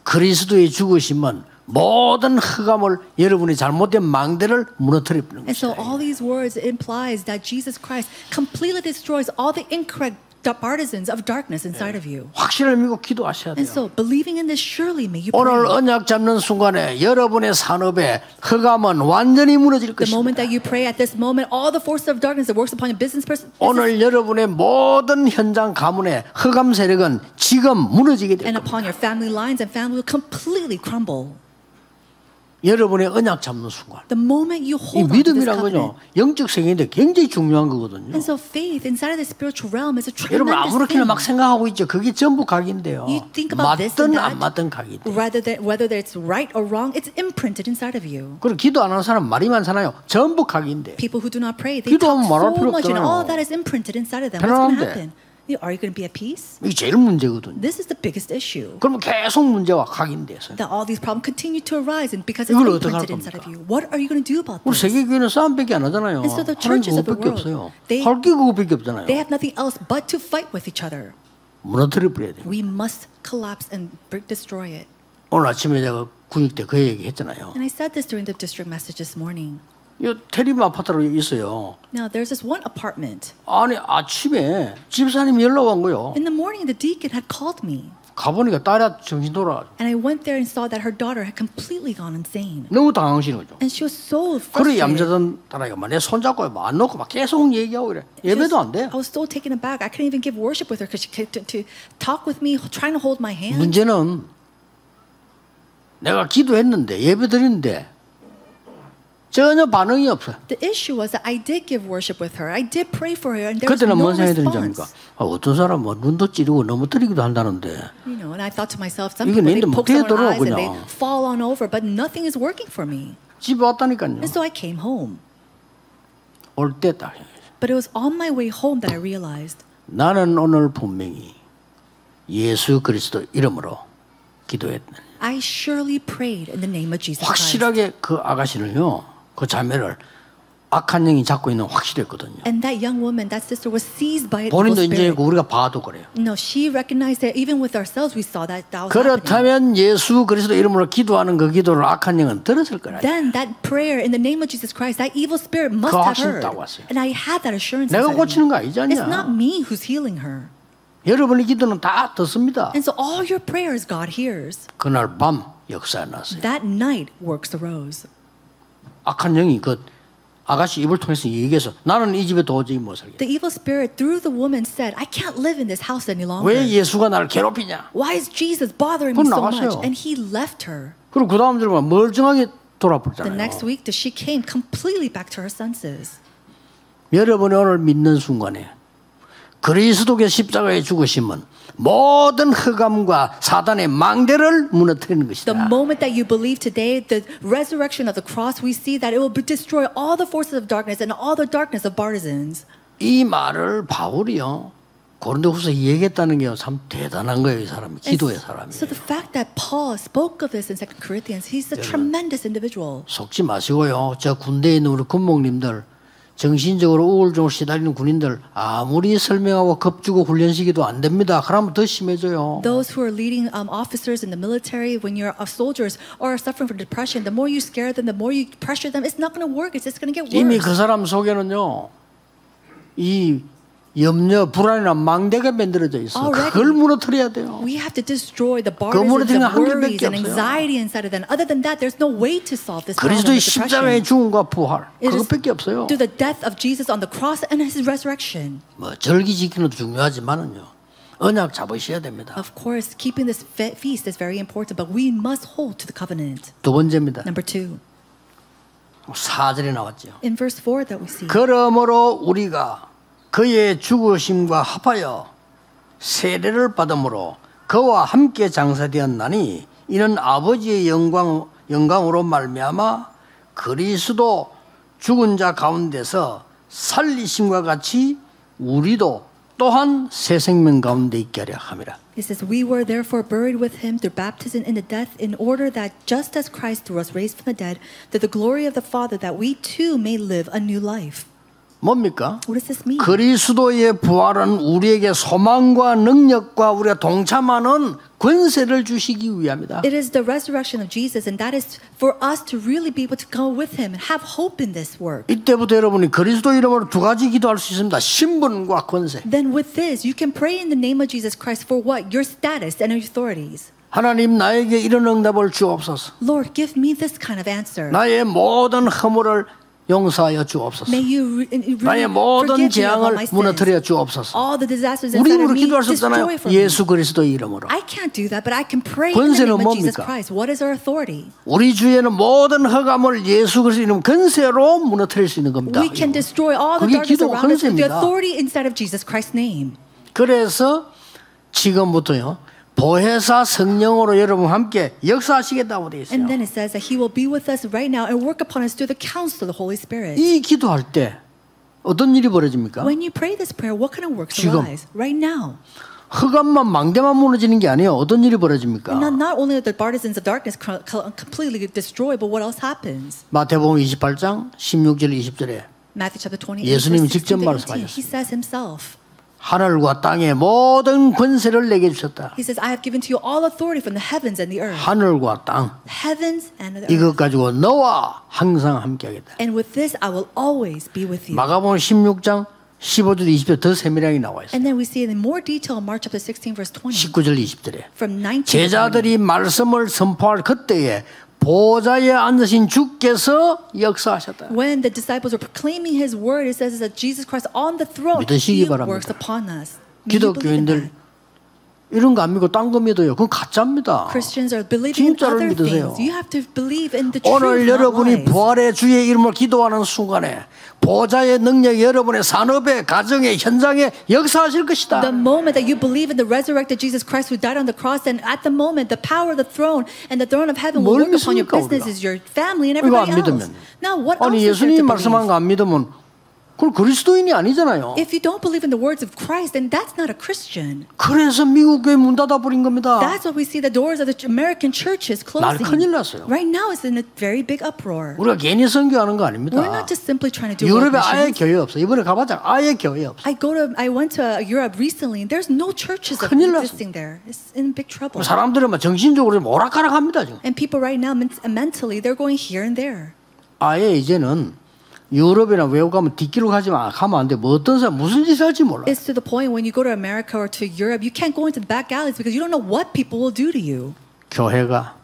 그리스도의 죽으심은 모든 흑암을 여러분의 잘못된 망대를 무너뜨리는 And so 것이다. all these words implies that Jesus Christ completely destroys all the incorrect partisans of darkness inside of you. 확신을 믿고 기도하셔야 And 돼요. so, believing in this, surely may you 오늘 pray. 언약 잡는 순간에 여러분의 산업에 흑암은 완전히 무너질 The 것입니다. moment that you pray at this moment, all the forces of darkness that works upon your business person, 오늘 여러분의 모든 현장 가문의 흑암 세력은 지금 무너지게 될 and 겁니다. upon your family lines and family will completely crumble. 여러분의 언약 잡는 순간. The moment you 이 hold on to this 믿음이란 covenant. 거죠. 영적 세계인데 굉장히 중요한 거거든요. And so faith inside of the spiritual realm is a 여러분 tremendous 아무렇게나 막 thing. 생각하고 있죠. 그게 전부 각인데요. You think about this 맞든 and 안 that. 맞든 각인데. Whether it's right or wrong, it's imprinted inside of you. 그리고 기도 안 하는 사람 말이 많잖아요. 전부 각인데. People who do not pray, they talk 기도하면 말할 so 필요 much, and 없잖아요. all that is imprinted inside of them. What's going to 편안한데. happen? Are you going to be at peace? 이게 제일 문제거든요. This is the biggest issue. 그러면 계속 문제와 각인돼서. That all these problems continue to arise, and because it's 이걸 어떻게 할 imprinted inside of 겁니까? you. What are you going to do about 우리 this? 세계교회는 싸움밖에 안 하잖아요. And so the 하나님 churches of the 그것밖에 world, 없어요. they- 할 게 그것밖에 없잖아요. They have nothing else but to fight with each other. 무너뜨려 버려야 돼요. We must collapse and destroy it. 오늘 아침에 제가 군익 때 그 얘기 했잖아요. And I said this during the district message this morning. 이 테리브 아파트로 있어요. Now, there's this one apartment. 아니 아침에 집사님이 연락 온 거요. In the morning, the deacon had called me. 가보니까 딸이 정신 돌아. And I went there and saw that her daughter had completely gone insane. 너무 당황스러운 거죠. And she was so 그래 frustrated. 얌전한 딸아이가 내 손잡고 안 놓고 막 계속 얘기하고 그래. 예배도 안 돼. I was so taken aback. I couldn't even give worship with her because she kept to talk with me, trying to hold my hand. 문제는 내가 기도했는데 예배 드리는데 전혀 반응이 없어요. The issue was that I did give worship with her. I did pray for her, and there was 그때는 no 뭔 생각이 드는지 압니까? response. 어떤 사람 뭐 눈도 찌르고 넘어뜨리기도 한다는데 You know, and I thought to myself, some 이게 people they 내인데 poke 못해 someone's 들어, eyes and they 그냥. fall on over, but nothing is working for me. 집에 왔다니까요. And so I came home. 올 때 딱 But it was on my way home that I realized 나는 오늘 분명히 예수 그리스도 이름으로 기도했다. I surely prayed in the name of Jesus Christ. 확실하게 그 아가씨를요, 그 자매를 악한 영이 잡고 있는 확실했거든요. And that young woman, that sister, was seized by an evil 본인도 이제 spirit. 우리가 봐도 그래요. No, she recognized that even with ourselves, we saw that was happening. 그렇다면 예수 그리스도 이름으로 기도하는 그 기도를 악한 영은 들었을 거라. Then that prayer in the name of Jesus Christ, that evil spirit must 그 have 확신 heard. 딱 왔어요. And I had that assurance 내가 inside 고치는 거 of me. 아니지 It's not 않냐? me who's healing her. 여러분의 기도는 다 듣습니다. And so all your prayers God hears. 그날 밤 역사에 났어요. That night works arose. 악한 영이 그 아가씨 입을 통해서 얘기해서 나는 이 집에 도저히 못 살겠다. The evil spirit through the woman said, I can't live in this house any longer. 왜 예수가 나를 괴롭히냐? Why is Jesus bothering me 그건 so 나갔어요. much? And he left her. 그리고 그 다음 주에 멀쩡하게 The 돌아버렸잖아요. next week, she came completely back to her senses. 여러분이 오늘 믿는 순간에 그리스도의 십자가에 죽으심은 모든 흑암과 사단의 망대를 무너뜨리는 The 것이다. moment that you believe today, the resurrection of the cross, we see that it will destroy all the forces of darkness and all the darkness of partisans. 이 말을 바울이요 고린도후서 얘기했다는 게 참 대단한 거예요. 이 사람이 기도의 사람이. So the fact that Paul spoke of this in 2 Corinthians, he's a tremendous individual. 속지 마시고요. 저 군대에 있는 우리 군목님들 정신적으로 우울증을 시달리는 군인들 아무리 설명하고 겁주고 훈련시켜도 안 됩니다. 그러면 더 심해져요. Those who are leading officers in the military, when you're soldiers or are suffering from depression, the more you scare them, the more you pressure them, it's not going to work. It's just going to get 이미 worse. 그 사람 속에는요 이 염려, 불안이나 망대가 만들어져 있어. Already. 그걸 무너뜨려야 돼요. We have to destroy the 무너뜨리는 partisans 한 of 길밖에 worries and 없어요. anxiety inside of them. Other than that, there's no way to solve this problem 그리스도의 of 십자가의 depression. 죽음과 부활 It is 그것밖에 없어요. through the death of Jesus on the cross and his resurrection. 뭐 절기 지키는 것도 중요하지만은요 언약 잡으셔야 됩니다. Of course, keeping this feast is very important, but we must hold to the covenant. 두 번째입니다. Number 2, 4절에 나왔죠. in verse 4 that we see. 그러므로 우리가 그의 죽으심과 합하여 세례를 받음으로 그와 함께 장사되었나니 이는 아버지의 영광으로 말미암아 그리스도 죽은 자 가운데서 살리심과 같이 우리도 또한 새 생명 가운데 있게 하려 함이라. It says, we were therefore buried with him through baptism into death, in order that just as Christ was raised from the dead, through the glory of the Father, that we too may live a new life. 뭡니까? What does this mean? 그리스도의 부활은 우리에게 소망과 능력과 우리가 동참하는 권세를 주시기 위함이다. It is the resurrection of Jesus, and that is for us to really be able to go with Him and have hope in this work. 이때부터 여러분이 그리스도 이름으로 두 가지 기도할 수 있습니다. 신분과 권세. Then with this, you can pray in the name of Jesus Christ for what? Your status and your authorities. 하나님 나에게 이런 응답을 주옵소서. Lord, give me this kind of answer. 나의 모든 허물을 용서하여 주옵소서. May you 나의 really 모든 forgive me of all 재앙을 my sins. 무너뜨려 주옵소서. All the disasters 우리 inside 입으로 of me, 기도할 수 없잖아요. destroy from me. 예수 그리스도 이름으로. I can't do that, but I can pray in the 권세는 name of Jesus 뭡니까? Christ. What is our authority? 우리 주에는 모든 허감을 예수 그리스도 이름 권세로 무너뜨릴 수 있는 겁니다. We can destroy all the 그게 darkness 기도가 around us with the 권세입니다. authority inside of Jesus Christ's name. 그래서 지금부터요. 보혜사 성령으로 여러분 함께 역사하시겠다고 되어 있어요. And then it says that He will be with us right now and work upon us through the counsel of the Holy Spirit. 이 기도할 때 어떤 일이 벌어집니까? When you pray this prayer, what kind of works 지금. arise? Right now. 흑암만 망대만 무너지는 게 아니에요. 어떤 일이 벌어집니까? And not only are the partisans of darkness completely destroyed, but what else happens? 마태복음 28장 16절 20절에 Matthew chapter 28, 예수님이 verse 16 직접 to 18, 말씀하셨어요. He says Himself. 하늘과 땅의 모든 권세를 내게 주셨다. He says, I have given to you all authority from the heavens and the earth. 하늘과 땅 Heavens and the earth. 이것 가지고 너와 항상 함께하겠다. And with this, I will always be with you. 마가복음 16장 15절 20절 더 세밀하게 나와 있어요. And then we see it in more detail in Mark chapter 16, verse 20. 19절 20절에 From 19 to 20. 제자들이 말씀을 선포할 그때에 보좌에 앉으신 주께서 역사하셨다. When the disciples were proclaiming His word, it says that Jesus Christ on the throne, 믿으시기 He 바랍니다. works upon us. May you believe in 기독교인들 that. 이런 거 안 믿고 딴 거 믿어요. 그건 가짜입니다. Christians are believing in 진짜를 other 믿으세요. things. You have to believe in the 오늘 truth, not 여러분이 lies. 부활의 주의 이름을 기도하는 순간에 보좌의 능력이 여러분의 산업에 가정에 현장에 역사하실 것이다. The moment that you believe in the resurrected Jesus Christ who died on the cross, and at the moment the power of the throne and the throne of heaven will 뭘 work upon your 믿습니까, businesses, your family, and 이거 안 everybody 믿으면. else. Now, what else 아니 is there 예수님이 to 말씀한 believe? 거 안 믿으면 그건 그리스도인이 아니잖아요. If you don't believe in the words of Christ, then that's not a Christian. 그래서 미국 교회 문 닫아버린 겁니다. That's why we see the doors of the American churches 날 closing. 큰일 났어요. Right now, it's in a very big uproar. 우리가 괜히 선교하는 거 아닙니다. We're not just simply trying to do world 유럽에 아예 missions. 교회 없어. 이번에 가봤자 아예 교회 없어. I went to Europe recently, and there's no churches 큰일 났어. existing there. It's in big trouble. 사람들은 막 정신적으로 좀 오락가락합니다 지금. And people right now, mentally, they're going here and there. 아예 이제는 유럽이나 외국 가면 뒷길로 가면 안 돼. 뭐 어떤 사람 무슨 짓을 할지 몰라. It's to the point when you go to America or to Europe, you can't go into the back alleys because you don't know what people will do to you. 교회가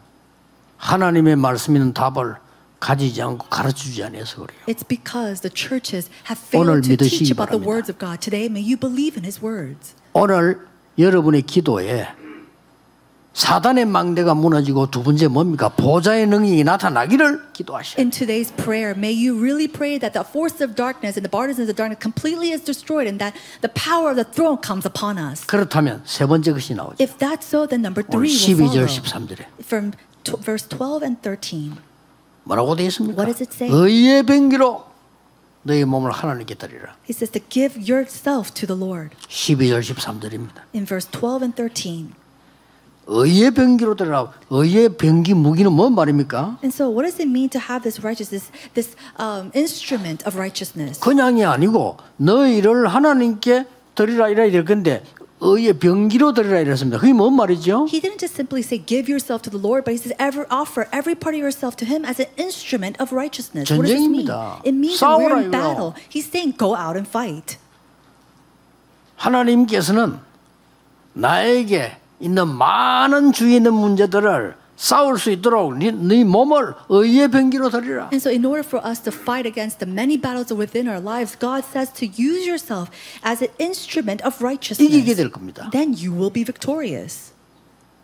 하나님의 말씀 있는 답을 가지지 않고 가르쳐주지 않아서 그래요. It's because the churches have 오늘 failed to 믿으시기 teach about the 바랍니다. words of God. Today, may you believe in His words. 오늘 여러분의 기도에 사단의 망대가 무너지고 두 번째 뭡니까? 보좌의 능력이 나타나기를 기도하셔요. In today's prayer, may you really pray that the force of darkness and the partisans of darkness completely is destroyed and that the power of the throne comes upon us. 그렇다면 세 번째 것이 나오죠. If that's so, then number 오늘 3 will 12절 follow. 13절에 From verse 12 and 13. 뭐라고 되어 있습니까? What does it say? 의의 병기로 너희 몸을 하나님께 드리라. He says to give yourself to the Lord. 12절 13절입니다. In verse 12 and 13. 의의 병기로 드리라. 의의 병기 무기는 뭔 말입니까? And so, what does it mean to have this righteousness, this instrument of righteousness? 그냥이 아니고 너희를 하나님께 드리라 이라 이럴 건데 의의 병기로 드리라 이랬습니다. 그게 뭔 말이죠? He didn't just simply say give yourself to the Lord, but he says offer every part of yourself to Him as an instrument of righteousness. What does this mean? 전쟁입니다. It means that we're 싸우라, in battle. He's saying go out and fight. 하나님께서는 나에게 있는 많은 주위에 있는 문제들을 싸울 수 있도록 네 몸을 의의 병기로 드리라. And so in order for us to fight against the many battles within our lives, God says to use yourself as an instrument of 이기게 될 righteousness. 겁니다. Then you will be victorious.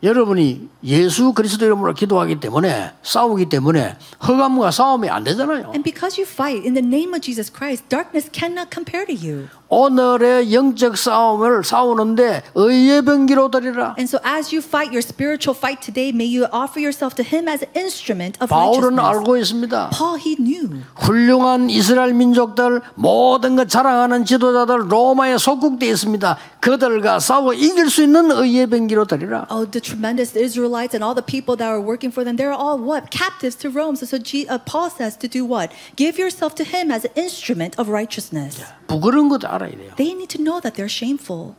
여러분이 예수 그리스도 이름으로 기도하기 때문에 싸우기 때문에 흑암과 싸움이 안 되잖아요. And because you fight in the name of Jesus Christ, darkness cannot compare to you. 오늘의 영적 싸움을 싸우는데 의의 병기로 드리라. And so as you fight your spiritual fight today, may you offer yourself to him as an instrument of 바울은 righteousness. 알고 있습니다. Paul, he knew. 훌륭한 이스라엘 민족들 모든 것 자랑하는 지도자들 로마에 속국되어 있습니다. 그들과 싸워 이길 수 있는 의의 병기로 드리라. Oh, the tremendous Israelites and all the people that are working for them, they're all what? Captives to Rome. So Paul says to do what? Give yourself to him as an instrument of righteousness. 부끄러운 것도 알아야 돼요. They need to know that they're shameful.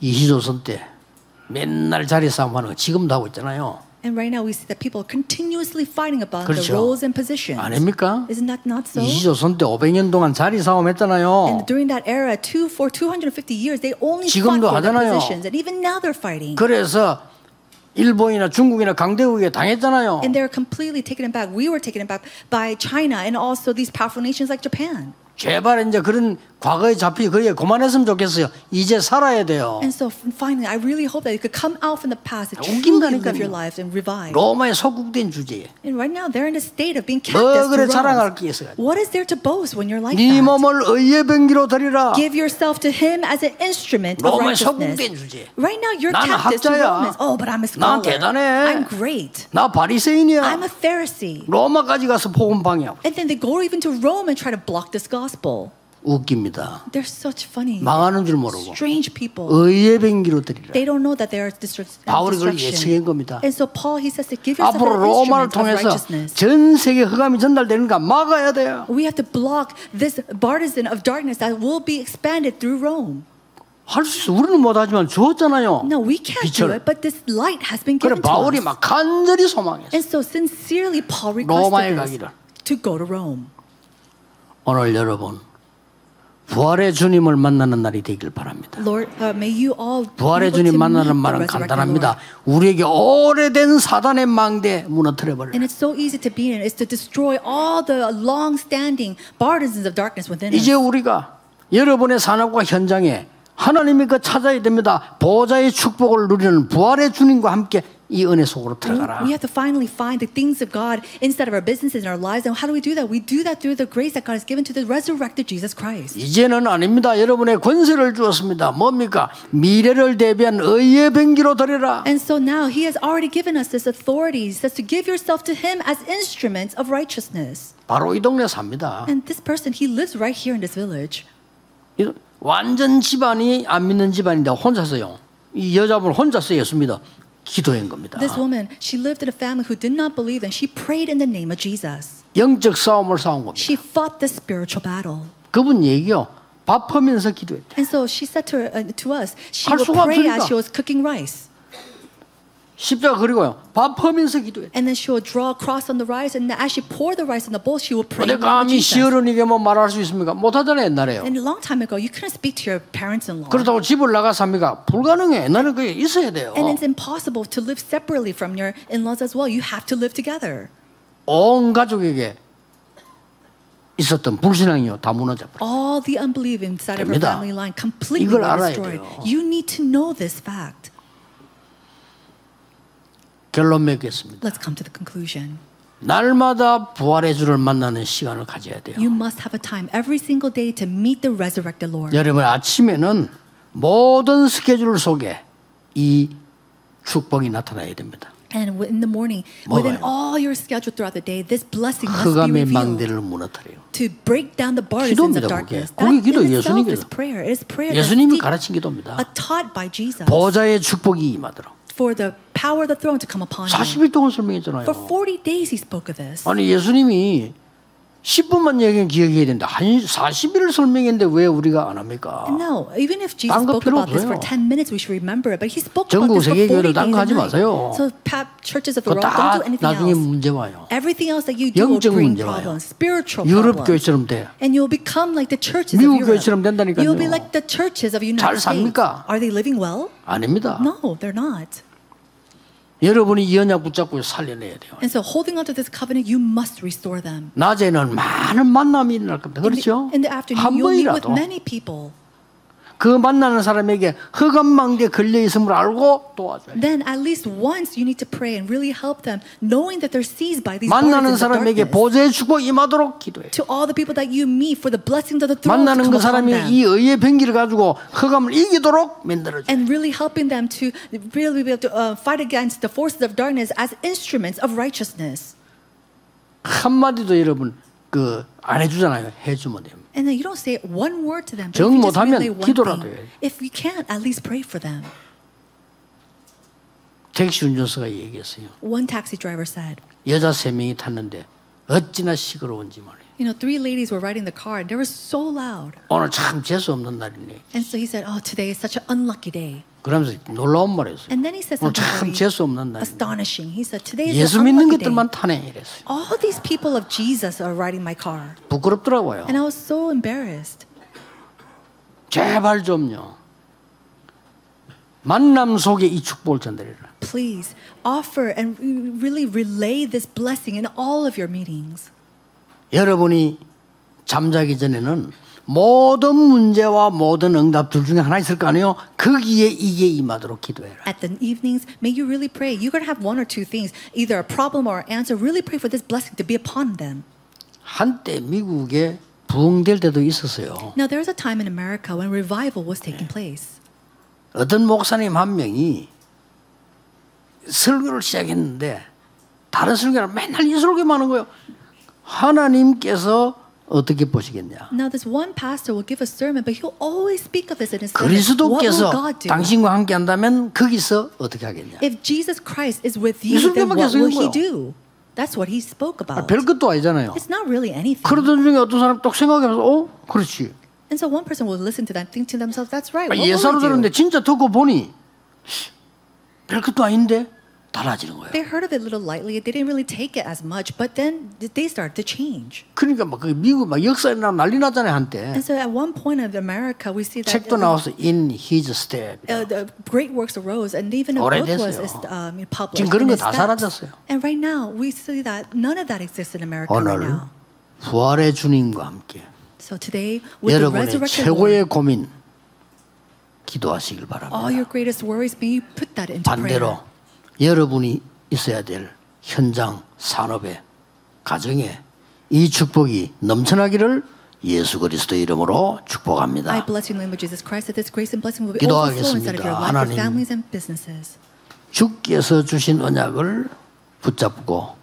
이시조선 때 맨날 자리 싸움하는 거 지금도 하고 있잖아요. And right now we see that people are continuously fighting about the 그렇죠. roles and positions. 아닙니까? Isn't that not so? 이시조선 때 500년 동안 자리 싸움 했잖아요. And during that era, for 250 years, they only fought 지금도 for their 하잖아요. positions. And even now they're fighting. 그래서 일본이나 중국이나 강대국에 당했잖아요. And they're completely taken aback. We were taken aback by China and also these powerful nations like Japan. 제발 이제 그런 과거에 잡히 그게 그만했으면 좋겠어요. 이제 살아야 돼요. And so finally, I really hope that you could come out from the past and truly live your lives and revive. 로마에 속국된 주제에 And right now, they're in a state of being 뭐 captives 그래 to 자랑할 Rome. 게 있어요. What is there to boast when you're like 네 that? 몸을 의의 병기로 드리라. Give yourself to him as an instrument of 로마에 righteousness. 속국된 주제. Right now, you're 나는 captives to 학자야. Romans. Oh, but I'm a 난 scholar. 대단해. I'm great. 나 바리새인이야. I'm a Pharisee. 로마까지 가서 복음 방해하고. And then they go even to Rome and try to block this gospel. 웃깁니다. They're such funny, 망하는 줄 모르고 strange people. 의의 병기로 드리라. They don't know that they are 바울이 그걸 destruction. 예측한 겁니다. And so Paul, he says to give yourself 앞으로 an 로마를 instrument of 통해서 righteousness. 전 세계 흑암이 전달되는가 막아야 돼요. We have to block this partisan of darkness that will be expanded through Rome. 할 수 있어. 우리는 못하지만 주었잖아요. No, we can't do 빛을. it, but this light has been 그래 given to 바울이 us. 막 간절히 소망했어. And so sincerely, Paul 로마에 requested 가기를. this to go to Rome. 오늘 여러분 부활의 주님을 만나는 날이 되길 바랍니다. Lord, may you all 부활의 be able 주님 to 만나는 meet the 말은 resurrected 간단합니다. Lord. 우리에게 오래된 사단의 망대 무너뜨려버려. And it's so easy to be in. It's to destroy all the long-standing partisans of darkness within us. 이제 우리가 여러분의 산업과 현장에 하나님이 그 찾아야 됩니다. 보좌의 축복을 누리는 부활의 주님과 함께 이 은혜 속으로 들어가라. We have to finally find the things of God inside of our businesses and our lives. And how do we do that? We do that through the grace that God has given to the resurrected Jesus Christ. 이제는 아닙니다. 여러분의 권세를 주었습니다. 뭡니까? 미래를 대비한 의의 병기로 드리라. And so now He has already given us this authority. He says to give yourself to Him as instruments of righteousness. 바로 이 동네 삽니다. And this person, he lives right here in this village. 완전 집안이 안 믿는 집안인데 혼자서요. 이 여자분 혼자서 예수 믿어 기도한 겁니다. This woman, she lived in a family who did not believe, and she prayed in the name of Jesus. 영적 싸움을 싸운 겁니다. She fought the spiritual battle. 그분 얘기요. 밥하면서 기도했대. And so she said to us, she 할 would 수가 pray 없으니까. as she was cooking rice. 십자가 그리고요. 밥하면서 기도했대. And then she would draw a cross on the rice, and as she poured the rice in the bowl, she would pray. 근데 in the name of 감히 Jesus. 시어른에게 뭐 말할 수 있습니까? 못하잖아요 옛날에요. And a long time ago, you couldn't speak to your parents-in-law. 그렇다고 집을 나가서 합니까? 불가능해. 나는 그게 있어야 돼요. And it's impossible to live separately from your in-laws as well. You have to live together. 온 가족에게 있었던 불신앙이요 다 무너져 버려. All the unbelief inside of her 됩니다. family line completely 이걸 were 알아야 destroyed. 돼요. You need to know this fact. 결론 맺겠습니다. Let's come to the conclusion. 날마다 부활의 주를 만나는 시간을 가져야 돼요. You must have a time every single day to meet the resurrected Lord. 여러분 아침에는 모든 스케줄 속에 이 축복이 나타나야 됩니다. And in the morning, within all your schedule throughout the day, this blessing must be 흑암의 revealed 망대를 무너뜨려요. to break down the partisans 기도입니다, of darkness. 그게. 그게 기도, That in itself 예수님 is 기도. prayer. It is prayer that's 예수님이 가르친 기도입니다. taught by Jesus 보좌의 축복이 임하도록. for the power of the throne to come upon you. 40일 동안 설명했잖아요. For 40 days he spoke of this. 아니 예수님이 10분만 얘기하면 기억해야 된다. 한 40일을 설명했는데 왜 우리가 안 합니까? No, even if Jesus 딴거 spoke 필요 about this for 없어요. 10 minutes, we should remember it. But he spoke 전국 about this for 세계 40 교회를 days 딴 거 and 하지 nights. 마세요. So churches of the 그거 world, 다 don't do anything 나중에 else. 문제 와요. Everything else that you do will 영적 bring 문제 와요. problems, spiritual 유럽 problems. 교회처럼 돼. And you'll become like the churches of 미국 Europe. 교회처럼 된다니까요. You'll be like the churches of 잘 United States. 삽니까? Are they living well? 아닙니다. No, they're not. 여러분이 이 언약 붙잡고 살려내야 돼요. And so holding on to this covenant, you must restore them. 낮에는 많은 만남이 일어날 겁니다. 그렇죠? In the afternoon, 한 you'll meet with 번이라도 many people. 그 만나는 사람에게 흑암망대에 걸려 있음을 알고 도와줘요. Then at least once you need to pray and really help them, knowing that they're seized by these 만나는 burdens of 사람에게 darkness. 보좌의 축복 임하도록 기도해요. To all the people that you meet, for the blessings of the throne to 만나는 come 그 upon 사람이 them. 이 의의 병기를 가지고 흑암을 이기도록 만들어줘요. And really helping them to really be able to fight against the forces of darkness as instruments of righteousness. 한마디도 여러분 안 해주잖아요. 해주면 돼요. And then you don't say one word to them. But 정 if you just 못하면 relay one 기도라도 thing, 해요. if you can't, at least pray for them. 택시 운전사가 얘기했어요. One taxi driver said, 여자 3명이 탔는데 어찌나 시끄러운지 말이에요. you know, 3 ladies were riding the car and they were so loud. 오늘 참 재수 없는 날이네. And so he said, oh, today is such an unlucky day. 그러면서 놀라운 말했어요. And then he said 오늘 something 참 very 재수 없는 날. astonishing. He said, today is 예수 an 믿는 unlucky day. 것들만 타네 이랬어요. All these people of Jesus are riding my car. 부끄럽더라고요. And I was so embarrassed. 제발 좀요. 만남 속에 이 축복을 전달해라. Please offer and really relay this blessing in all of your meetings. 여러분이 잠자기 전에는 모든 문제와 모든 응답들 중에 하나 있을 거 아니에요. 거기에 이게 임하도록 기도해라. At the evenings, may you really pray. You're going to have one or two things, either a problem or an answer. Really pray for this blessing to be upon them. 한때 미국에 부흥될 때도 있었어요. Now, there was a time in America when revival was taking place. 어떤 목사님 한 명이 설교를 시작했는데 다른 설교는 맨날 이 설교만 하는 거예요. 하나님께서 어떻게 보시겠냐? Now, this one pastor will give a sermon, but he'll always speak of this in his sermon. What will 그리스도께서 God do? 당신과 함께 한다면 거기서 어떻게 하겠냐? If Jesus Christ is with 이 you, then 설교만 what 계속 will 읽는 he do? That's what he spoke about. 별것도 아니잖아요. It's not really anything. 그러던 중에 어떤 사람 딱 생각하면서 그렇지. And so one person will listen to that and think to themselves, that's right. What 예사로 will I 들었는데 do? 진짜 듣고 보니 별것도 아닌데 달라지는 거예요. They heard of it a little lightly. They didn't really take it as much, but then they started to change. 그러니까 막 미국 막 역사나 난리 났잖아요 한때. And so at one point of America, we see that 책도 나와서 In His Step. the great works arose, and even a book was 오래됐어요. published. 지금 그런 in 거 다 his steps. 사라졌어요. And right now, we see that none of that exists in America right 오늘 now. 부활의 주님과 함께 So today, with the 여러분의 resurrected 최고의 Lord, 고민 기도하시길 all 바랍니다. your greatest worries, may you put that into 반대로 prayer. 여러분이 있어야 될 현장, 산업에, 가정에 이 축복이 넘쳐나기를 예수 그리스도의 이름으로 I 축복합니다. bless you in the name of Jesus Christ, that this grace and blessing will be overflow inside of your life, 하나님. your families and businesses. 주께서 주신 언약을 붙잡고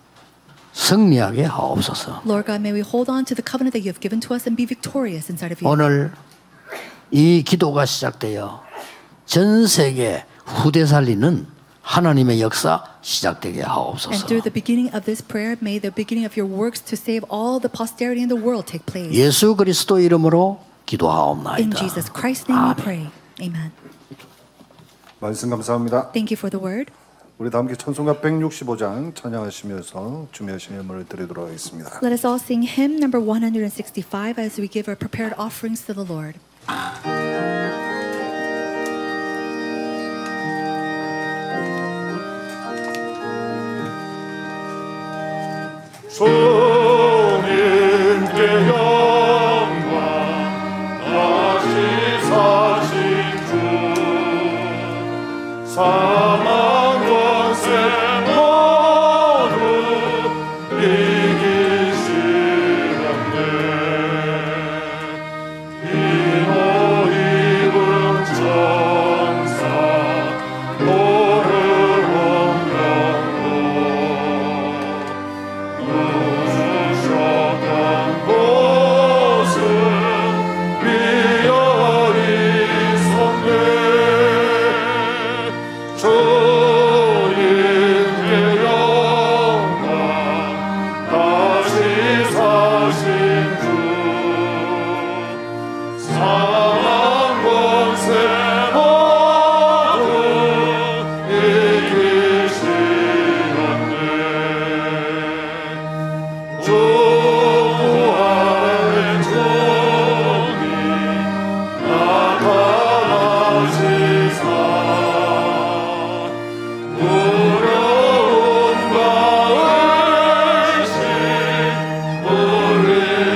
승리하게 하옵소서. Lord God, may we hold on to the covenant that you have given to us and be victorious inside of you. 오늘 이 기도가 시작되어 전 세계 후대 살리는 하나님의 역사 시작되게 And 하옵소서. through the beginning of this prayer, may the beginning of your works to save all the posterity in the world take place. 예수 그리스도 이름으로 In 기도하옵나이다. Jesus Christ's name we pray. Amen. 말씀 감사합니다. Thank you for the word. 우리 다 함께 찬송가 165장 찬양하시면서 준비하신 예물을 드리도록 하겠습니다. Let us all sing hymn number 165 as we give our prepared offerings to the Lord. 주님께 영광 다시 사신 주 사망 권세 모두 이기시었네 이노 입은 천사 도를 우리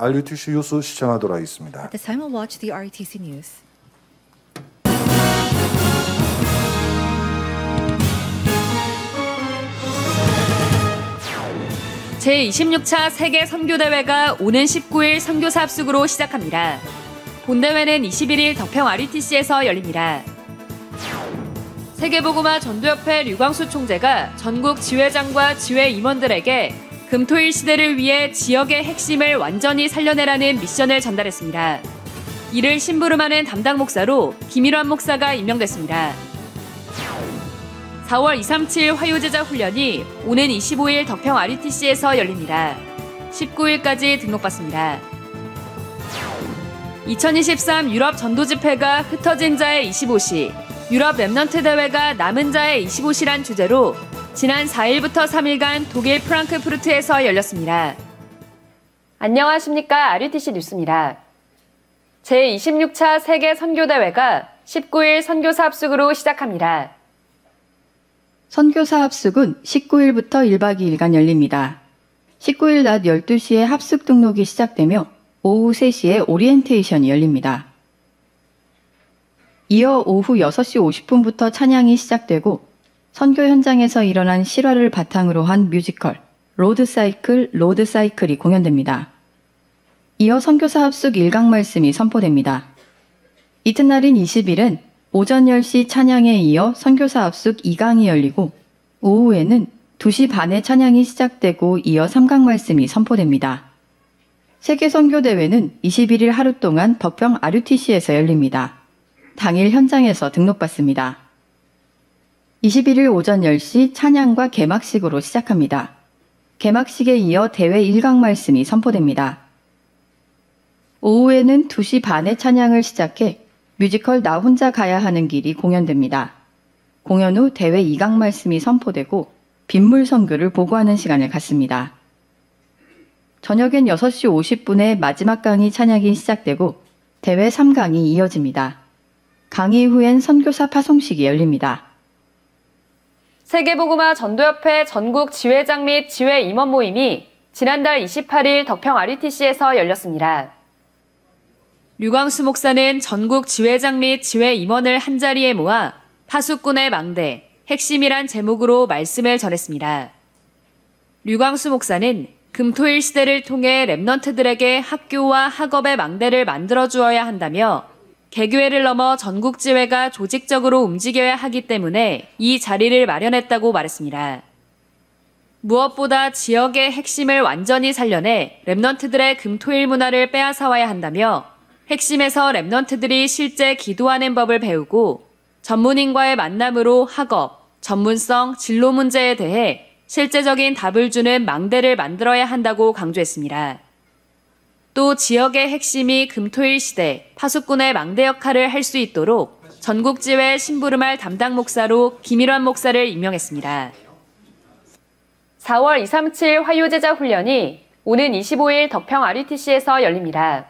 RUTC 뉴스 시청하도록 하겠습니다. At this time, we'll watch the RTC news. 제26차 세계 선교대회가 오는 19일 선교사 합숙으로 시작합니다. 본대회는 21일 덕평 RUTC에서 열립니다. 세계복음화 전도협회 류광수 총재가 전국 지회장과 지회 임원들에게 금토일 시대를 위해 지역의 핵심을 완전히 살려내라는 미션을 전달했습니다. 이를 심부름하는 담당 목사로 김일환 목사가 임명됐습니다. 4월 237 화요제자 훈련이 오는 25일 덕평 RUTC에서 열립니다. 19일까지 등록받습니다. 2023 유럽 전도집회가 흩어진 자의 25시, 유럽 랩넌트 대회가 남은 자의 25시란 주제로 지난 4일부터 3일간 독일 프랑크푸르트에서 열렸습니다. 안녕하십니까. RUTC 뉴스입니다. 제26차 세계 선교대회가 19일 선교사 합숙으로 시작합니다. 선교사 합숙은 19일부터 1박 2일간 열립니다. 19일 낮 12시에 합숙 등록이 시작되며 오후 3시에 오리엔테이션이 열립니다. 이어 오후 6시 50분부터 찬양이 시작되고 선교 현장에서 일어난 실화를 바탕으로 한 뮤지컬 로드 사이클이 공연됩니다. 이어 선교사 합숙 1강 말씀이 선포됩니다. 이튿날인 20일은 오전 10시 찬양에 이어 선교사 합숙 2강이 열리고 오후에는 2시 반에 찬양이 시작되고 이어 3강 말씀이 선포됩니다. 세계 선교대회는 21일 하루 동안 덕평 RUTC에서 열립니다. 당일 현장에서 등록받습니다. 21일 오전 10시 찬양과 개막식으로 시작합니다. 개막식에 이어 대회 1강 말씀이 선포됩니다. 오후에는 2시 반에 찬양을 시작해 뮤지컬 나 혼자 가야 하는 길이 공연됩니다. 공연 후 대회 2강 말씀이 선포되고 빗물 선교를 보고하는 시간을 갖습니다. 저녁엔 6시 50분에 마지막 강의 찬양이 시작되고 대회 3강이 이어집니다. 강의 후엔 선교사 파송식이 열립니다. 세계복음화 전도협회 전국 지회장 및 지회 임원 모임이 지난달 28일 덕평 RUTC에서 열렸습니다. 류광수 목사는 전국 지회장 및 지회 임원을 한자리에 모아 파수꾼의 망대, 핵심이란 제목으로 말씀을 전했습니다. 류광수 목사는 금토일 시대를 통해 랩넌트들에게 학교와 학업의 망대를 만들어 주어야 한다며 개교회를 넘어 전국지회가 조직적으로 움직여야 하기 때문에 이 자리를 마련했다고 말했습니다. 무엇보다 지역의 핵심을 완전히 살려내 랩넌트들의 금토일 문화를 빼앗아와야 한다며 핵심에서 랩넌트들이 실제 기도하는 법을 배우고 전문인과의 만남으로 학업, 전문성, 진로 문제에 대해 실제적인 답을 주는 망대를 만들어야 한다고 강조했습니다. 또 지역의 핵심이 금토일 시대 파수꾼의 망대 역할을 할 수 있도록 전국지회 심부름할 담당 목사로 김일환 목사를 임명했습니다. 4월 237 화요제자 훈련이 오는 25일 덕평 RUTC에서 열립니다.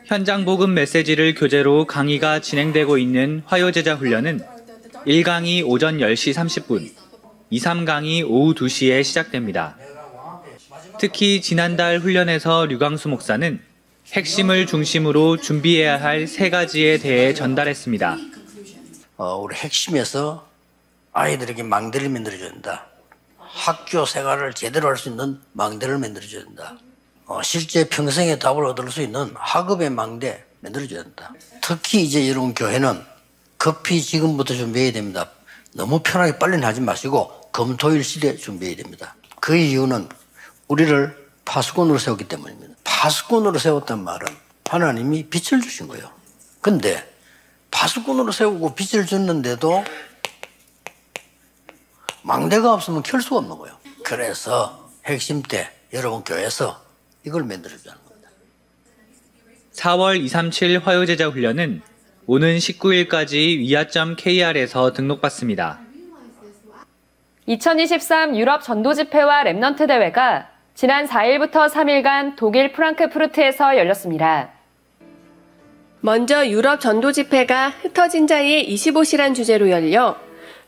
현장 복음 메시지를 교재로 강의가 진행되고 있는 화요제자 훈련은 1강이 오전 10시 30분, 2, 3강이 오후 2시에 시작됩니다. 특히 지난달 훈련에서 류광수 목사는 핵심을 중심으로 준비해야 할 3가지에 대해 전달했습니다. 우리 핵심에서 아이들에게 망대를 만들어줘야 된다. 학교 생활을 제대로 할 수 있는 망대를 만들어줘야 된다. 실제 평생의 답을 얻을 수 있는 학업의 망대 만들어줘야 된다. 특히 이제 여러분 교회는 급히 지금부터 준비해야 됩니다. 너무 편하게 빨리는 하지 마시고 금토일 시대 준비해야 됩니다. 그 이유는 우리를 파수꾼으로 세웠기 때문입니다. 파수꾼으로 세웠단 말은 하나님이 빛을 주신 거예요. 근데 파수꾼으로 세우고 빛을 줬는데도 망대가 없으면 켤 수가 없는 거예요. 그래서 핵심 때 여러분 교회에서 이걸 만들어주는 겁니다. 4월 237 화요제자 훈련은 오는 19일까지 위아.kr에서 등록받습니다. 2023 유럽 전도집회와 랩넌트 대회가 지난 4일부터 3일간 독일 프랑크푸르트에서 열렸습니다. 먼저 유럽 전도집회가 흩어진 자의 25시란 주제로 열려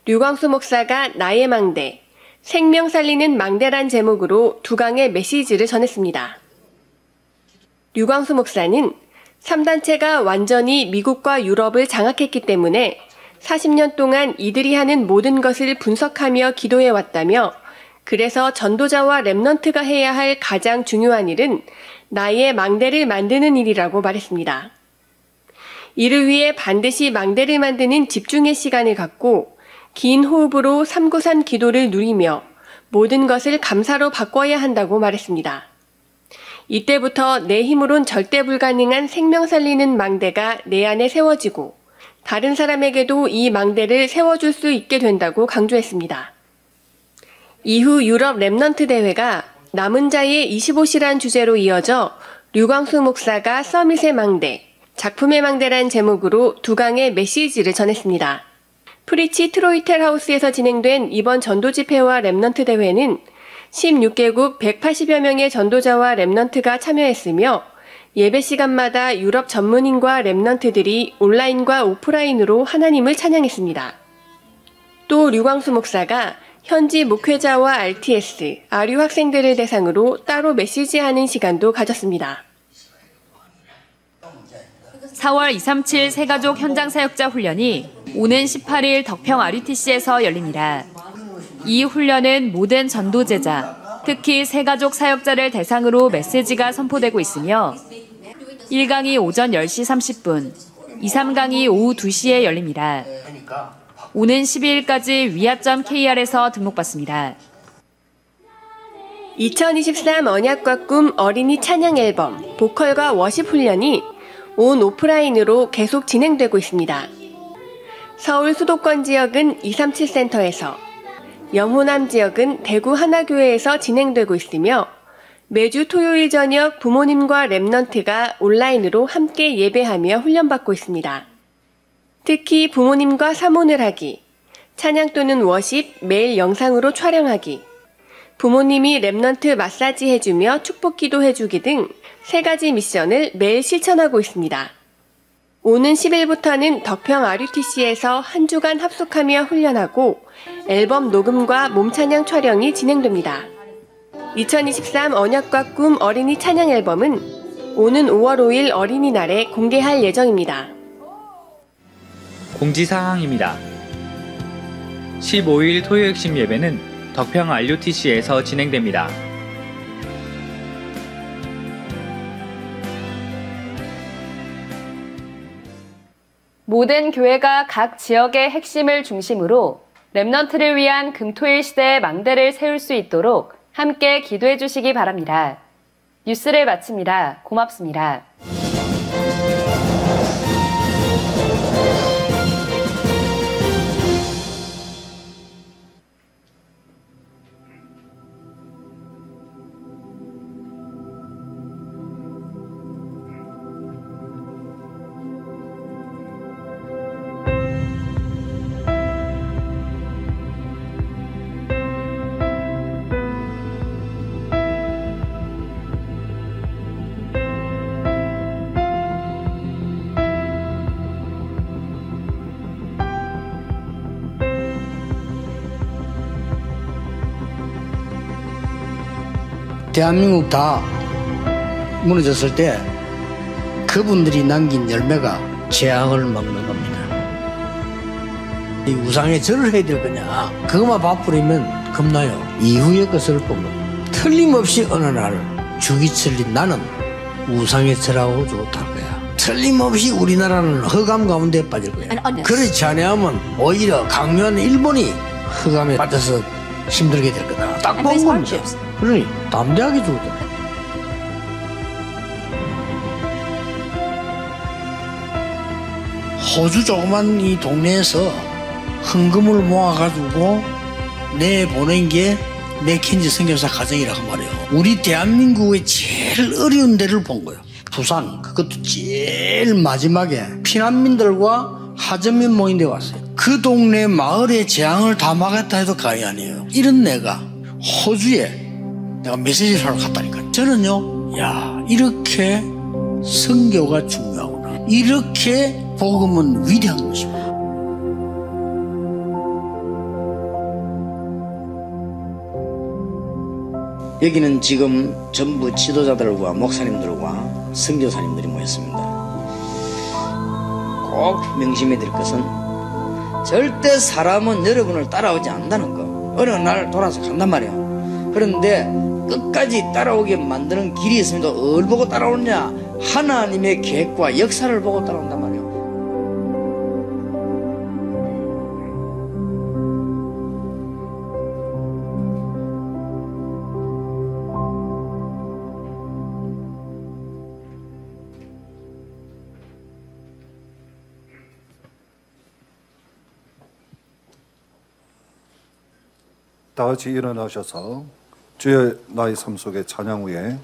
류광수 목사가 나의 망대, 생명 살리는 망대란 제목으로 2강의 메시지를 전했습니다. 류광수 목사는 3단체가 완전히 미국과 유럽을 장악했기 때문에 40년 동안 이들이 하는 모든 것을 분석하며 기도해왔다며 그래서 전도자와 렘넌트가 해야 할 가장 중요한 일은 나의 망대를 만드는 일이라고 말했습니다. 이를 위해 반드시 망대를 만드는 집중의 시간을 갖고 긴 호흡으로 393 기도를 누리며 모든 것을 감사로 바꿔야 한다고 말했습니다. 이때부터 내 힘으론 절대 불가능한 생명 살리는 망대가 내 안에 세워지고 다른 사람에게도 이 망대를 세워줄 수 있게 된다고 강조했습니다. 이후 유럽 렘넌트 대회가 남은 자의 25시란 주제로 이어져 류광수 목사가 서밋의 망대, 작품의 망대란 제목으로 2강의 메시지를 전했습니다. 프리치 트로이텔 하우스에서 진행된 이번 전도 집회와 렘넌트 대회는 16개국 180여 명의 전도자와 렘넌트가 참여했으며 예배 시간마다 유럽 전문인과 렘넌트들이 온라인과 오프라인으로 하나님을 찬양했습니다. 또 류광수 목사가 현지 목회자와 RTS, 아류 학생들을 대상으로 따로 메시지하는 시간도 가졌습니다. 4월 237 새가족 현장 사역자 훈련이 오는 18일 덕평 RUTC에서 열립니다. 이 훈련은 모든 전도제자, 특히 새가족 사역자를 대상으로 메시지가 선포되고 있으며 1강이 오전 10시 30분, 2, 3강이 오후 2시에 열립니다. 오는 12일까지 위아.kr에서 등록받습니다. 2023 언약과 꿈 어린이 찬양 앨범 보컬과 워십 훈련이 온 오프라인으로 계속 진행되고 있습니다. 서울 수도권 지역은 237 센터에서, 영호남 지역은 대구 하나교회에서 진행되고 있으며 매주 토요일 저녁 부모님과 렘넌트가 온라인으로 함께 예배하며 훈련받고 있습니다. 특히 부모님과 사모를 하기, 찬양 또는 워십 매일 영상으로 촬영하기, 부모님이 렘넌트 마사지 해주며 축복기도 해주기 등 3가지 미션을 매일 실천하고 있습니다. 오는 10일부터는 덕평 RUTC에서 한 주간 합숙하며 훈련하고 앨범 녹음과 몸찬양 촬영이 진행됩니다. 2023 언약과 꿈 어린이 찬양 앨범은 오는 5월 5일 어린이날에 공개할 예정입니다. 공지사항입니다. 15일 토요 핵심 예배는 덕평 RUTC에서 진행됩니다. 모든 교회가 각 지역의 핵심을 중심으로 렘넌트를 위한 금토일 시대의 망대를 세울 수 있도록 함께 기도해 주시기 바랍니다. 뉴스를 마칩니다. 고맙습니다. 대한민국 다 무너졌을 때 그분들이 남긴 열매가 재앙을 먹는 겁니다. 이 우상에 절을 해야 될 거냐, 그것만 밥뿌리면 겁나요. 이후의 것을 보면 틀림없이 어느 날 주기철린 나는 우상에 절하고 좋다 거야. 틀림없이 우리나라는 흑암 가운데 빠질 거야. 그렇지 않으면 오히려 강요한 일본이 흑암에 빠져서 힘들게 될 거다. 딱 본 겁니다. 그러니 담대하게 죽었다. 호주 조그만 이 동네에서 헌금을 모아가지고 내보낸 게 맥켄지 선교사 가정이라고 말해요. 우리 대한민국의 제일 어려운 데를 본 거예요. 부산, 그것도 제일 마지막에 피난민들과 하전민 모임대 왔어요. 그 동네 마을의 재앙을 다 막았다 해도 과언이 아니에요. 이런 내가 호주에 내가 메시지를 하러 갔다니까. 저는요, 야, 이렇게 선교가 중요하구나. 이렇게 복음은 위대한 것이구나. 여기는 지금 전부 지도자들과 목사님들과 선교사님들이 모였습니다. 꼭 명심해 드릴 것은 절대 사람은 여러분을 따라오지 않는다는 거. 어느 날 돌아서 간단 말이에요. 그런데 끝까지 따라오게 만드는 길이 있습니다. 뭘 보고 따라오느냐? 하나님의 계획과 역사를 보고 따라온단 말이에요. 다 같이 일어나셔서 주의 나의 삶 속의 찬양 후에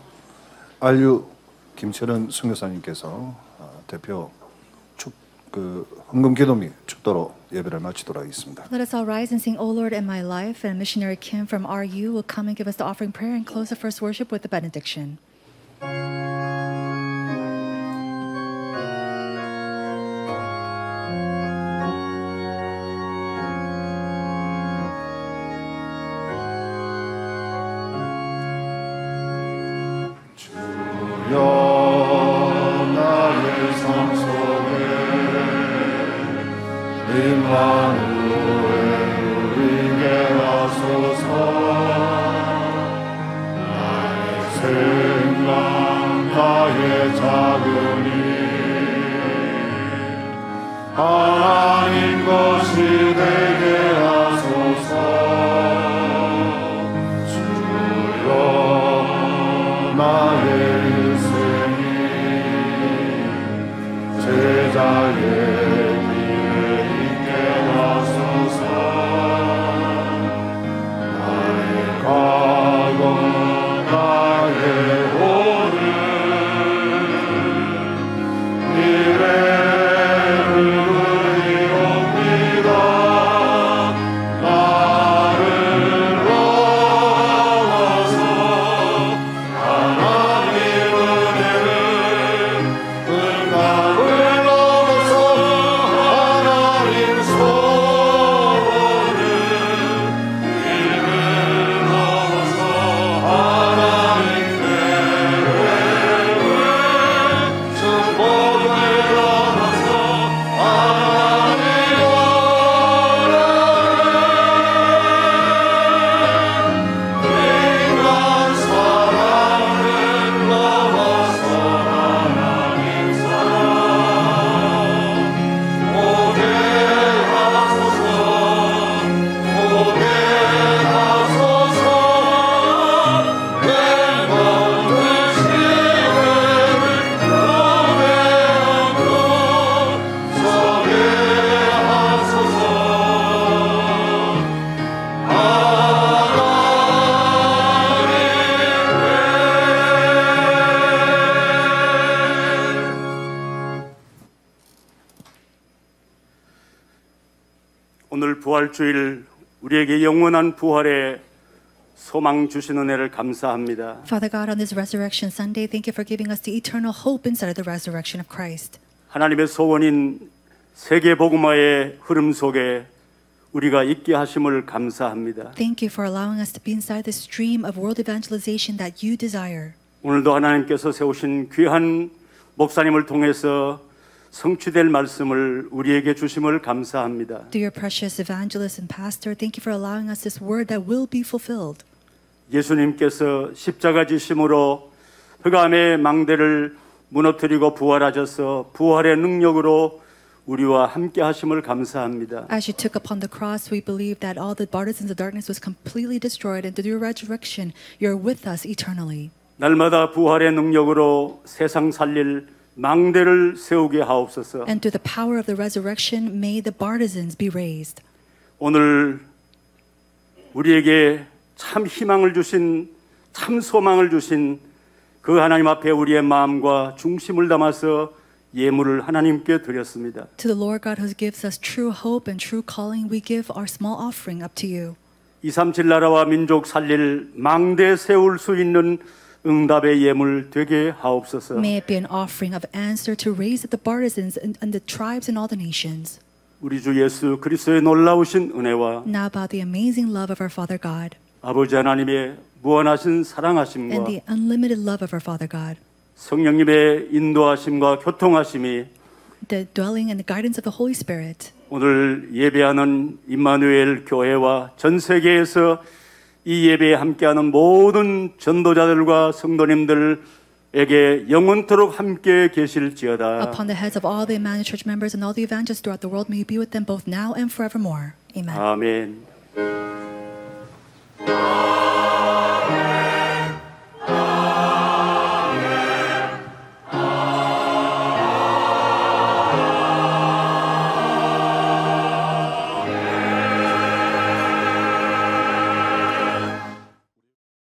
안류 김철은 선교사님께서 대표 헌금 기도 및 축도로 예배를 마치도록 하겠습니다. Let us all rise and sing, O Lord, in my life, and missionary Kim from RU will come and give us the offering prayer and close the first worship with the benediction. 하나님 것이 되게 하소서. 주여 나의 인생이 제자의 길에 있게 하소서. 나의 과거 나의 오늘 미래 오늘 부활주일 우리에게 영원한 부활의 소망 주신 은혜를 감사합니다. Father God, on this Resurrection Sunday, thank you for giving us the eternal hope inside of the resurrection of Christ. 하나님의 소원인 세계 복음화의 흐름 속에 우리가 있게 하심을 감사합니다. Thank you for allowing us to be inside the stream of world evangelization that you desire. 오늘도 하나님께서 세우신 귀한 목사님을 통해서 성취될 말씀을 우리에게 주심을 감사합니다. Dear precious evangelist and pastor, thank you for allowing us this word that will be fulfilled. 예수님께서 십자가 지심으로 흑암의 망대를 무너뜨리고 부활하셔서 부활의 능력으로 우리와 함께 하심을 감사합니다. As you took upon the cross, we believe that all the partisans of darkness was completely destroyed, and through your resurrection, you're with us eternally. 날마다 부활의 능력으로 세상 살릴 망대를 세우게 하옵소서. And through the power of the resurrection, may the partisans be raised. 오늘 우리에게 참 희망을 주신, 참 소망을 주신 그 하나님 앞에 우리의 마음과 중심을 담아서 예물을 하나님께 드렸습니다. To the Lord God who gives us true hope and true calling, we give our small offering up to you. 237 나라와 민족 살릴 망대 세울 수 있는 응답의 예물 되게 하옵소서. May it be an offering of answer to raise up the partisans and the tribes and all the nations. 우리 주 예수 그리스도의 놀라우신 은혜와 Now about the amazing love of our Father God 아버지 하나님의 무한하신 and 사랑하심과 the unlimited love of our Father God 성령님의 인도하심과 교통하심이 the dwelling and the guidance of the Holy Spirit 오늘 예배하는 임마누엘 교회와 전 세계에서 이 예배에 함께하는 모든 전도자들과 성도님들에게 영원토록 함께 계실지어다. upon the heads of all the Emmanuel Church members and all the evangelists throughout the world. May you be with them both now and forevermore. Amen. 아멘.